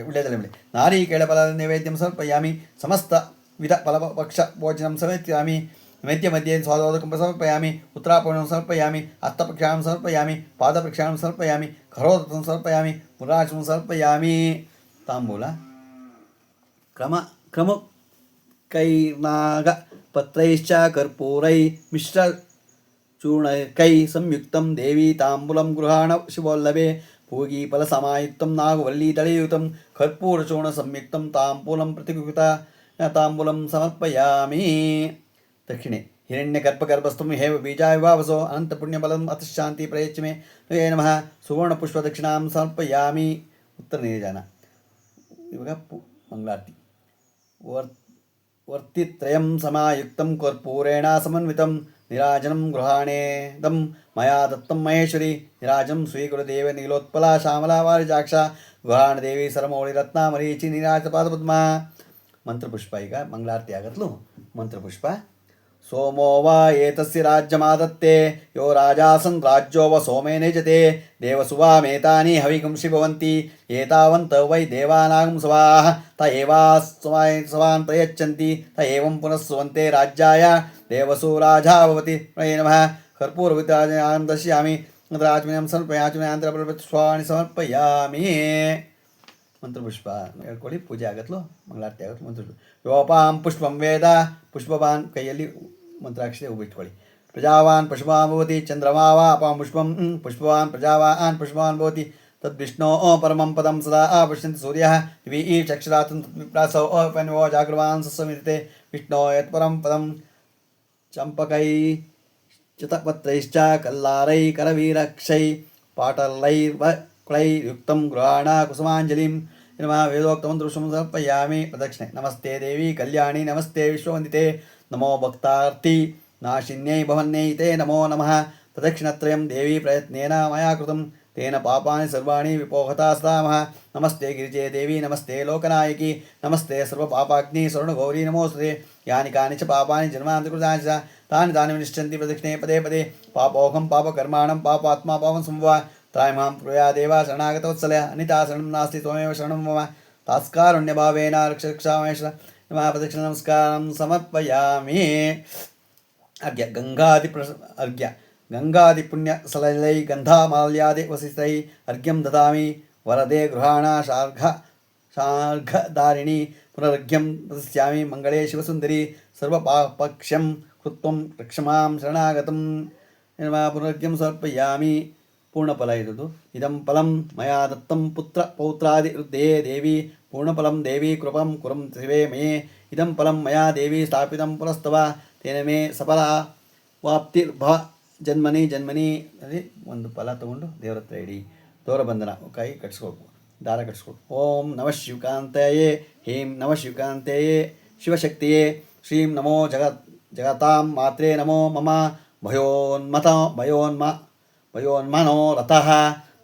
ಒಳ್ಳೆಯದಲ್ಲ ಬಿಡಿ ನಾರಿಕೇಳ ಫಲದ ನೈವೇದ್ಯಂ ಸಮರ್ಪಯಾಮಿ ಸಮಸ್ತ ವಿಧ ಫಲಪಕ್ಷ ಭೋಜನಂ ಸಮರ್ಪಯಾಮಿ ನೈವೇದ್ಯ ಮಧ್ಯೆ ಸ್ವಾದೋದಕಂ ಸಮರ್ಪಯಾಮಿ ಉತ್ತರಾಪೂರ್ಣಂ ಸಮರ್ಪಯಾಮಿ ಹಸ್ತಪ್ರಕ್ಷಾಳಂ ಸಮರ್ಪಯಾಮಿ ಪಾದಪ್ರಕ್ಷಾಳಂ ಸಮರ್ಪಯಾಮಿ ಖರೋದಕಂ ಸಮರ್ಪಯಾಮಿ ಮುರಾಚಂ ಸಮರ್ಪಯಾಮಿ ತಾಂಬೂಲ ಕ್ರಮ ಕೈನಾಗ ಪತ್ರೈಶ್ಚ ಕರ್ಪೂರೈ ಮಿಶ್ರ ಚೂರ್ಣಕೈ ಸಂಯುಕ್ತಂ ದೇವಿ ತಾಂಬೂಲಂ ಗೃಹಾಣ ಶಿವೋಲ್ಲಭೆ ಪೂಗಿ ಫಲಸಮಾಯುಕ್ತಂ ನಾಗವಲ್ಲಿ ದಳೆಯುತಂ ಕರ್ಪೂರಚೂರ್ಣ ಸಂಯುಕ್ತಂ ತಾಂಬೂಲಂ ಪ್ರತಿಗೃಹಿತ ತಾಂಬೂಲಂ ಸಮರ್ಪಯಾಮಿ ದಕ್ಷಿಣೆ ಹಿರಣ್ಯಗರ್ಭಗರ್ಭಸ್ಥಂ ಹೇವ ಬೀಜಾಯ ವಾವಸೋ ಅನಂತ ಪುಣ್ಯಫಲಂ ಅತಃಶಾಂತಿ ಪ್ರಯಚ್ಮೆ ಹೇ ನಮಃ ಸುವರ್ಣಪುಷ್ಪ ದಕ್ಷಿಣಾಂ ಸಮರ್ಪಯಾಮಿ ಉತ್ತರ ನಿಜಾನ ಇವಾಗ ಮಂಗಳಾರತಿ ವರ್ತಿತ್ರಯಂ ಸಮಾಯುಕ್ತಂ ಕರ್ಪೂರೇಣ ಸಮನ್ವಿತಂ ನಿರಾಜನಂ ಗೃಹಾಣೇದಂ ಮಯಾ ದತ್ತಂ ಮಹೇಶ್ವರಿ ನಿರಾಜನಂ ಸ್ವೀಕುರುದೇವ ನೀಲೋತ್ಪಲ ಶ್ಯಾಮಲಾ ವಾರಿಜಾಕ್ಷ ಗೃಹಾಣ ದೇವಿ ಸರಮೌಳಿ ರತ್ನ ಮರೀಚಿ ನೀರಾಜ ಪಾದಪದ್ಮ ಮಂತ್ರಪುಷ್ಪ ಈಗ ಮಂಗಳಾರತಿ ಆಗತ್ಲು ಮಂತ್ರಪುಷ್ಪ ಸೋಮೋ ವಾ ಏತಸ್ಯ ರಾಜ್ಯಮಾದತ್ತೆ ಯೋ ರಾಜಾಸನ್ ರಾಜ್ಯೋ ವ ಸೋಮೇನ ಯಜತೆ ದೇವಸುವಾಮೇತಾನಿ ಹವಿಗುಂಷಿ ಭವಂತಿ ಏತಾವಂತ ವೈ ದೇವಾನಾಗಂ ಸವಾಃ ತ ಏವಾಸ್ವಾನ್ ಪ್ರಯಚ್ಛಂತಿ ತ ಏವಂ ಪುನಃ ಸುವಂತೆ ರಾಜ್ಯಾಯ ದೇವಸು ರಾಜಾ ಭವತಿ ನಮಃ ಕರ್ಪೂರವಿತಾಂ ದರ್ಶಯಾಮಿ ರಾಜ್ಮಯಂ ಸಮರ್ಪಯಾಮಿ ಸ್ವಾಣಿ ಸಮರ್ಪಯಾಮಿ ಮಂತ್ರಪುಷ್ಪ ಹೇಳ್ಕೊಳ್ಳಿ ಪೂಜೆ ಆಗತ್ಲು ಮಂಗಳಾರತಿ ಆಗತ್ಲು ಮಂತ್ರಪುಷ್ಪ ಯೋಪಾಂ ಪುಷ್ಪಂ ವೇದ ಪುಷ್ಪವಾನ್ ಕೈಯಲ್ಲಿ ಮಂತ್ರಾಕ್ಷತೆ ಉಬಿಟ್ಕೊಳ್ಳಿ ಪ್ರಜಾವಾನ್ ಪಶುವಾನ್ ಭವತಿ ಚಂದ್ರಮಾ ವಾ ಅಪಾಂ ಪುಷ್ಪಂ ಪುಷ್ಪವಾನ್ ಪ್ರಜಾವಾನ್ ಪುಷ್ಪವಾನ್ ಭವತಿ ತದ್ವಿಷ್ಣೋ ಪರಮಂ ಪದಂ ಸದಾ ಪಶ್ಯಂತಿ ಸೂರ್ಯಃ ದಿವಿ ಚಕ್ಷುರಾತಂ ವಿಪ್ರಾಸೋ ಪನ್ವೋ ಜಾಗೃವಾನ್ ಸಸ್ಸಮಿತೆ ವಿಷ್ಣೋ ಯತ್ಪರಂ ಪದಂ ಚಂಪಕೈ ಚತಪತ್ರೈಶ್ಚ ಕಲ್ಲಾರೈ ಕರವೀರಕ್ಷೈ ಪಾಟಲೈರ್ವಕ್ಳೈರ್ಯುಕ್ತಂ ಗೃಹಾಣ ಕುಸುಮಾಂಜಲಿಂ ನಮಃ ವೇದೋಕ್ತಮಂತ್ರಂ ಸಮರ್ಪಯಾಮಿ ಪ್ರದಕ್ಷಿಣೆ ನಮಸ್ತೆ ದೇವಿ ಕಲ್ಯಾಣಿ ನಮಸ್ತೆ ವಿಶ್ವವಂದಿತೆ ನಮೋ ಭಕ್ತಾರ್ತಿ ನಾಶಿನ್ಯೈ ಭವನ್ಯೈ ತೇ ನಮೋ ನಮಃ ಪ್ರದಕ್ಷಿಣತ್ರಯಂ ದೇವಿ ಪ್ರಯತ್ನೇನ ಮಯಾ ಕೃತಂ ತೇನ ಪಾಪಾನಿ ಸರ್ವಾಣಿ ವಿಪೋಹತಾ ಸದಾಮಃ ನಮಸ್ತೆ ಗಿರಿಜೆ ದೇವಿ ನಮಸ್ತೆ ಲೋಕನಾಯಕಿ ನಮಸ್ತೆ ಸರ್ವಪಾಪಾಗ್ನಿ ಸ್ವರ್ಣಗೌರಿ ನಮೋಸ್ತುತೆ ಯಾನಿ ಕಾನಿ ಚ ಪಾಪಾನಿ ಜನ್ಮಾಂತಕೃತಾನಿ ಚ ತಾನಿ ತಾನಿ ವಿನಿಶ್ಚಂತಿ ಪ್ರದಕ್ಷಿಣೆ ಪದೇ ಪದೇ ಪಾಪೋಹಂ ಪಾಪಕರ್ಮಾಣಂ ಪಾಪಾತ್ಮ ಪಾವಂ ಸಂಭವ त्रायमां प्रिया देवा शरणागतवत्सल अनिता शरणं नास्ति त्वमेव शरणं मम तास्कारुण्यभावेन रक्षरक्षामहेश्वर नमः प्रदक्षिण नमस्कारं समर्पयामि अर्घ्य गङ्गादिपुण्यसललै गन्धामाल्यादि वसितै अर्घ्यं ददामि वरदे गृहाण शार्घधारिणी पुनरर्घ्यं प्रदस्यामि मङ्गले शिवसुन्दरी सर्वपापक्ष्यं कृत्वं रक्षमां शरणागतं नमः पुनरर्घ्यं समर्पयामि पूर्णफल इदु इदं फलं मया दत्तं पुत्र पौत्रादि वृद्धे देवी पूर्णफलं देवी कृपं कुरं शिवे मे इदं फलं मया देवी स्थापितं पुरस्तव तेन मे सफल वाप्तिर्भव जन्मनि जन्मनि अदि ಒಂದು ಫಲ ತಗೊಂಡು ದೇವರ ಹತ್ರ ಇಡಿ ದೌರಬಂಧನ ಕೈ ಕಟ್ಸ್ಕೊಳ್ಬೇಕು ದಾರ ಕಟ್ಸ್ಕೊಳ್ಬೇಕು ಓಂ ನಮಃ ಶಿವಕಾಂತಯೇ ಹೇಂ ನಮಃ ಶಿವಕಾಂತಯೇ ಶಿವಶಕ್ತಿಯೇ ಶ್ರೀಂ ನಮೋ ಜಗತಾಂ ಮಾತ್ರೇ ನಮೋ ಮಮ ಭಯೋನ್ಮನೋ ರಥಃ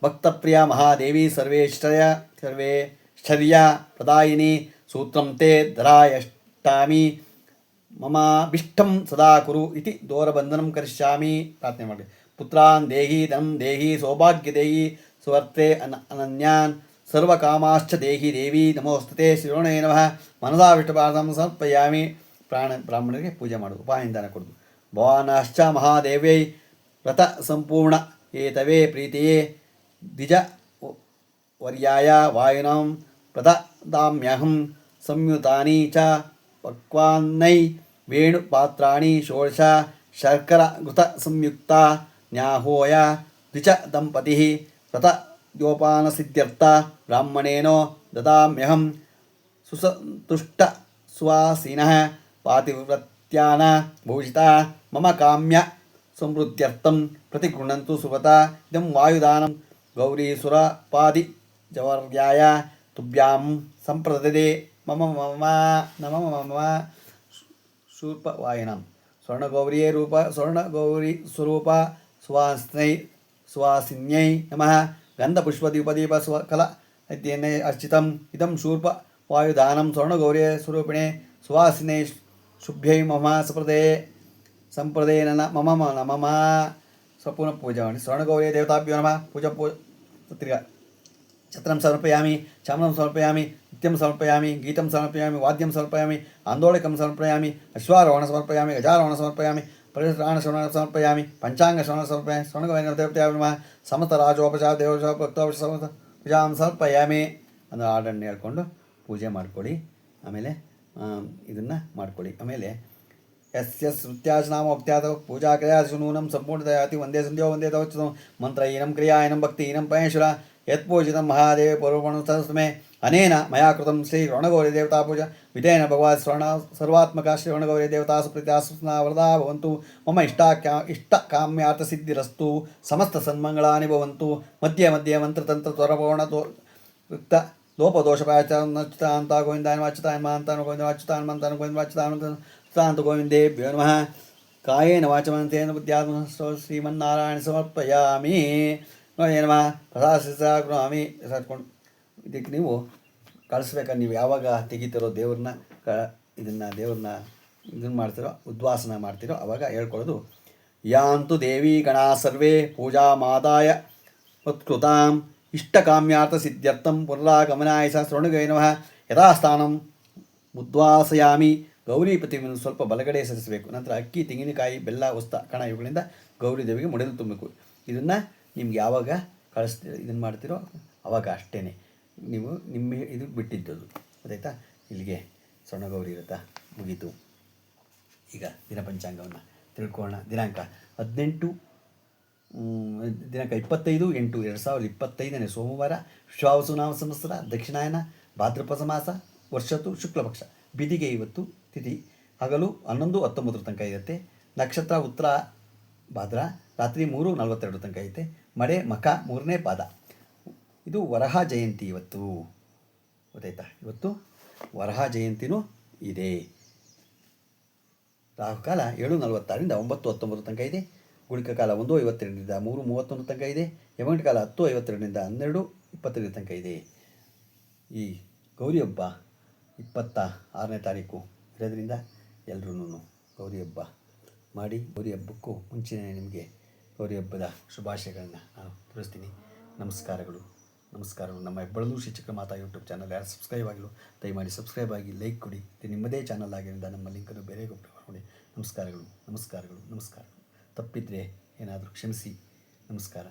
ಭಕ್ತಪ್ರಿಯ ಮಹಾದೇವಿ ಸರ್ವೇಶ್ಚರ್ಯ ಪ್ರದಾಯಿನಿ ಸೂತ್ರಂ ತೇ ಧರಾಯಷ್ಟಾಮಿ ಮಮಾಭಿಷ್ಟಂ ಸದಾ ಕುರು ಇತಿ ದೂರಬಂಧನಂ ಕರಿಷ್ಯಾಮಿ. ಪ್ರಾರ್ಥನೆ ಮಾಡಿ. ಪುತ್ರಾನ್ ದೇಹಿ ಧನಂ ದೇಹಿ ಸೌಭಾಗ್ಯ ದೇಹಿ ಸುವರ್ತೆ ಅನನ್ಯಾನ್ ಸರ್ವಕಾಮಾಶ್ಚ ದೇಹಿ ದೇವಿ ನಮೋಸ್ತುತೆ ಶ್ರೀರೋಣೇ ನಮಃ. ಮನಸಾ ವಿಷ್ಣುಪಾದಂ ಸಮರ್ಪಯಾಮಿ. ಬ್ರಾಹ್ಮಣರಿಗೆ ಪೂಜೆ ಮಾಡೋದು, ಉಪಾಯಂದಾನ ಕೊಡೋದು. ಭವಾನಾಶ್ಚ ಮಹಾದೇವ್ಯೈ ವ್ರತ ಸಂಪೂರ್ಣ ಏತವೇ ಪ್ರೀತಿಯೇ ದ್ವಿಜ ವರ್ಯಾಯ ವಾಯುನಾಂ ಪ್ರದದಾಮ್ಯಹಂ ಸಂಯುತಾನಿ ಚ ಪಕ್ವಾನ್ನೈ ವೇಣುಪಾತ್ರಾಣಿ ಷೋಡಶ ಶರ್ಕರ ಘೃತ ಸಂಯುಕ್ತ ನ್ಯಾಹೋಯ ದ್ವಿಚ ದಂಪತಿ ವ್ರತದ್ಯೋಪಾನಸಿದ್ಧ್ಯರ್ಥ ಬ್ರಾಹ್ಮಣೇನೋ ದದಾಮ್ಯಹಂ ಸುಸಂತುಷ್ಟ ಸುವಾಸಿನಃ ಪಾತಿವ್ರತ್ಯಾನ ಭೂಷಿತಾ ಮಮ ಕಾಮ್ಯ ಸಮೃದ್ಧ್ಯರ್ಥಂ ಪ್ರತಿಗೃಹಂತು ಸುವತ ಇದಂ ವಾಯುದಾನಂ ಗೌರೀಸುರಪಾದಿ ಜವರ್ಯಾಯ ತುಭ್ಯಾಂ ಸಂಪ್ರದದೆ ಮಮ ಮಮ ನಮ ಮಮ ಶೂರ್ಪವಾಯಿನಂ ಸ್ವರ್ಣಗೌರಿ ಸ್ವರೂಪ ಸುವಾಸಿನ್ಯೈ ನಮಃ. ಗಂಧಪುಷ್ಪದೀಪದೀಪ ಸ್ವಕಲ ಇತ್ಯೇನೇ ಅರ್ಚಿತಂ ಇದಂ ಶೂರ್ಪ ವಾಯುದಾನಂ ಸ್ವರ್ಣಗೌರಿಯ ಸ್ವರೂಪಿಣೆ ಸುವಾಸಿನೇ ಶುಭ್ಯೈ ಮಮ ಸಂಪ್ರದೇ ನನ್ನ ಮಮ ನಮಮ. ಸ್ವಪುನಃ ಪೂಜಾ ಮಾಡಿ. ಸ್ವರ್ಣಗೌರಿಯ ದೇವತಾಭ್ಯೋ ನಮಃ. ಪತ್ರಿಕಾ ಛತ್ರಂ ಸಮರ್ಪಯಾಮಿ, ಚಾಮರಂ ಸಮರ್ಪಯಾಮಿ, ನಿತ್ಯಂ ಸಮರ್ಪಯಾಮಿ, ಗೀತಂ ಸಮರ್ಪಯಾಮಿ, ವಾದ್ಯಂ ಸಮರ್ಪಯಾಮಿ, ಆಂದೋಳಕಂ ಸಮರ್ಪಯಾಮಿ, ಅಶ್ವಾರೋಹಣ ಸಮರ್ಪಯಾಮಿ, ಗಜಾರೋಹಣ ಸಮರ್ಪಯಾಮಿ, ಪರಿಶ್ರಾಣ ಶ್ರವಣ ಸಮರ್ಪಯಾಮಿ, ಪಂಚಾಂಗ ಶ್ರವಣ ಸಮರ್ಪಯಾಮಿ. ಸ್ವರ್ಣಗೌರಿಯ ದೇವತೆಯಾಭ್ಯೋ ನಮಃ. ಸಮಸ್ತ ರಾಜೋಪಚಾರ ದೇವೋಪಚಾರ ಭಕ್ತೋಪಚಾರ ಸಮಸ್ತ ಪೂಜಾಂ ಸಮರ್ಪಯಾಮಿ. ಅಂದರೆ ಆರ್ಡರ್ನ ಹೇಳ್ಕೊಂಡು ಪೂಜೆ ಮಾಡಿಕೊಡಿ. ಆಮೇಲೆ ಇದನ್ನು ಮಾಡಿಕೊಡಿ. ಆಮೇಲೆ ನೃತ್ಯಾಚನಾಮೋಕ್ತ್ಯಾದ ಪೂಜಾ ಕ್ರಿಯಾಸು ನೂನಂ ಸಂಪೂರ್ಣತಯಾತಿ ವಂದೇ ಸಂಧ್ಯೋ ವಂದೇ ತವಚ್ಯುತಂ ಮಂತ್ರ ಏನಂ ಕ್ರಿಯಾ ಏನಂ ಭಕ್ತಿ ಏನಂ ಪಯೇಶ್ವರ ಯತ್ಪೂಜಿತಂ ಮಹಾದೇವ ಪೂರ್ವಪಣಸ್ತಮೇ ಅನೇನ ಮಯಾ ಕೃತಂ ಶ್ರೀ ಶ್ರವಣಗೌರಿ ದೇವತಾ ಪೂಜಾ ವಿಧೇನ ಭಗವಾನ್ ಸರ್ವಾತ್ಮಕ ಶ್ರೀ ಶ್ರವಣಗೌರಿ ದೇವತಾ ಸುಪ್ರೀತ್ಯಾಸ್ನ ವರದಾ ಭವಂತು ಮಮ ಇಷ್ಟಕಾಮ್ಯಾರ್ಥ ಸಿದ್ಧಿರಸ್ತು ಸಮಸ್ತ ಸನ್ಮಂಗಳಾನಿ ಭವಂತು. ಮಧ್ಯೆ ಮಧ್ಯೆ ಮಂತ್ರತಂತ್ರ ತ್ವರಪೂರ್ಣ ಯುಕ್ತ ಲೋಪದೋಷಪಾಚಾಂತ ಗೋವಿಂದಾಯ ವಾಚ್ಯುತಾಯನ್ಮ ಅಂತಾನು ಗೋವಿಂದ ವಾಚ್ಯುತಾಯನ್ಮ ಅಂತಾನು ಗೋವಿಂದ ವಾಚ್ಯುತಾಯನ್ಮ ಗೋವಿಂದೇಭ್ಯೋ ನಮಃ. ಕಾಯೇನ ವಾಚಮನಂತೇನ ಬುದ್ಧ್ಯಾತ್ಮ ಶ್ರೀಮನ್ನಾರಾಯಣ ಸಮರ್ಪಯಾಮಿ. ನಮಃ ಪ್ರಸಾದ ಗೃಹಾಮಿ. ಸಾತ್ಕೊಂಡು ಇದಕ್ಕೆ ನೀವು ಕಳಿಸ್ಬೇಕಾದ್ರೆ ನೀವು ಯಾವಾಗ ತೆಗಿತಿರೋ ದೇವ್ರನ್ನ ಇದನ್ನು ಮಾಡ್ತಿರೋ ಉದ್ವಾಸನ ಮಾಡ್ತಿರೋ ಅವಾಗ ಹೇಳ್ಕೊಳ್ಳೋದು. ಯಾಂತು ದೇವಿ ಗಣಾ ಸರ್ವೇ ಪೂಜಾ ಮಾದಾಯ ಮತ್ಕೃತಾಂ ಇಷ್ಟಕಾಮ್ಯಾರ್ಥ ಸಿದ್ಧ್ಯರ್ಥಂ ಪುನರಾಗಮನಾಯ ಸ ಶ್ರವಣಗೌರಿ ನಮಃ. ಯಥಾಸ್ಥಾನಂ ಉದ್ವಾಸಯಾಮಿ. ಗೌರಿ ಪ್ರತಿಮೆಯನ್ನು ಸ್ವಲ್ಪ ಬಲಗಡೆ ಸರಿಸಬೇಕು. ನಂತರ ಅಕ್ಕಿ, ತೆಂಗಿನಕಾಯಿ, ಬೆಲ್ಲ, ಉಸ್ತ, ಕಣ ಇವುಗಳಿಂದ ಗೌರಿ ದೇವಿಗೆ ಮುಡಿದು ತುಂಬಬೇಕು. ಇದನ್ನು ನಿಮ್ಗೆ ಯಾವಾಗ ಇದನ್ನು ಮಾಡ್ತಿರೋ ಅವಾಗ ಅಷ್ಟೇ ನೀವು ನಿಮ್ಮ ಇದು ಬಿಟ್ಟಿದ್ದದು. ಗೊತ್ತಾಯ್ತಾ? ಇಲ್ಲಿಗೆ ಸ್ವರ್ಣಗೌರಿ ವ್ರತ ಮುಗೀತು. ಈಗ ದಿನ ಪಂಚಾಂಗವನ್ನು ತಿಳ್ಕೊಳ್ಳೋಣ. ದಿನಾಂಕ 25/8/2025 ಸೋಮವಾರ, ಶ್ರಾವಸುನಾಮ ಸಂವತ್ಸರ, ದಕ್ಷಿಣಾಯನ, ಭಾದ್ರಪದ ಮಾಸ, ವರ್ಷತ್ತು ಶುಕ್ಲಪಕ್ಷ. ಬಿದಿಗೆ ಇವತ್ತು ತಿಥಿ ಹಗಲು 11:19 ತನಕ ಇರುತ್ತೆ. ನಕ್ಷತ್ರ ಉತ್ತರ ಭಾದ್ರ, ರಾತ್ರಿ 3:42 ತನಕ ಐತೆ. ಮಳೆ ಮಖ 3ನೇ ಪಾದ. ಇದು ವರಹ ಜಯಂತಿ ಇವತ್ತು. ಗೊತ್ತಾಯ್ತಾ? ಇವತ್ತು ವರಹ ಜಯಂತಿನೂ ಇದೆ. ರಾಹುಕಾಲ 7:46ರಿಂದ 9:19 ತನಕ ಇದೆ. ಗುಳಿಕ ಕಾಲ 1:52ರಿಂದ 3:31 ತನಕ ಇದೆ. ಯಮಗಂಟ ಕಾಲ 10:52ರಿಂದ 12:25 ತನಕ ಇದೆ. ಈ ಗೌರಿ ಹಬ್ಬ 26ನೇ ತಾರೀಕು ಇರೋದ್ರಿಂದ ಎಲ್ಲರೂ ಗೌರಿ ಹಬ್ಬ ಮಾಡಿ. ಗೌರಿ ಹಬ್ಬಕ್ಕೂ ಮುಂಚೆನೇ ನಿಮಗೆ ಗೌರಿ ಹಬ್ಬದ ಶುಭಾಶಯಗಳನ್ನ ನಾನು ತಿಳಿಸ್ತೀನಿ. ನಮಸ್ಕಾರಗಳು. ನಮ್ಮ ಹೆಬ್ಬಳಲು ಶ್ರೀಚಕ್ರ ಮಾತಾ ಯೂಟ್ಯೂಬ್ ಚಾನಲ್ ಯಾರು ಸಬ್ಸ್ಕ್ರೈಬ್ ಆಗಿಲ್ಲ ದಯಮಾಡಿ ಸಬ್ಸ್ಕ್ರೈಬ್ ಆಗಿ, ಲೈಕ್ ಕೊಡಿ. ಇದು ನಿಮ್ಮದೇ ಚಾನಲ್ ಆಗಿರೋದ್ರಿಂದ ನಮ್ಮ ಲಿಂಕನ್ನು ಬೇರೆ ಗೊಬ್ಬರ ನೋಡಿ. ನಮಸ್ಕಾರಗಳು. ತಪ್ಪಿದರೆ ಏನಾದರೂ ಕ್ಷಮಿಸಿ. ನಮಸ್ಕಾರ.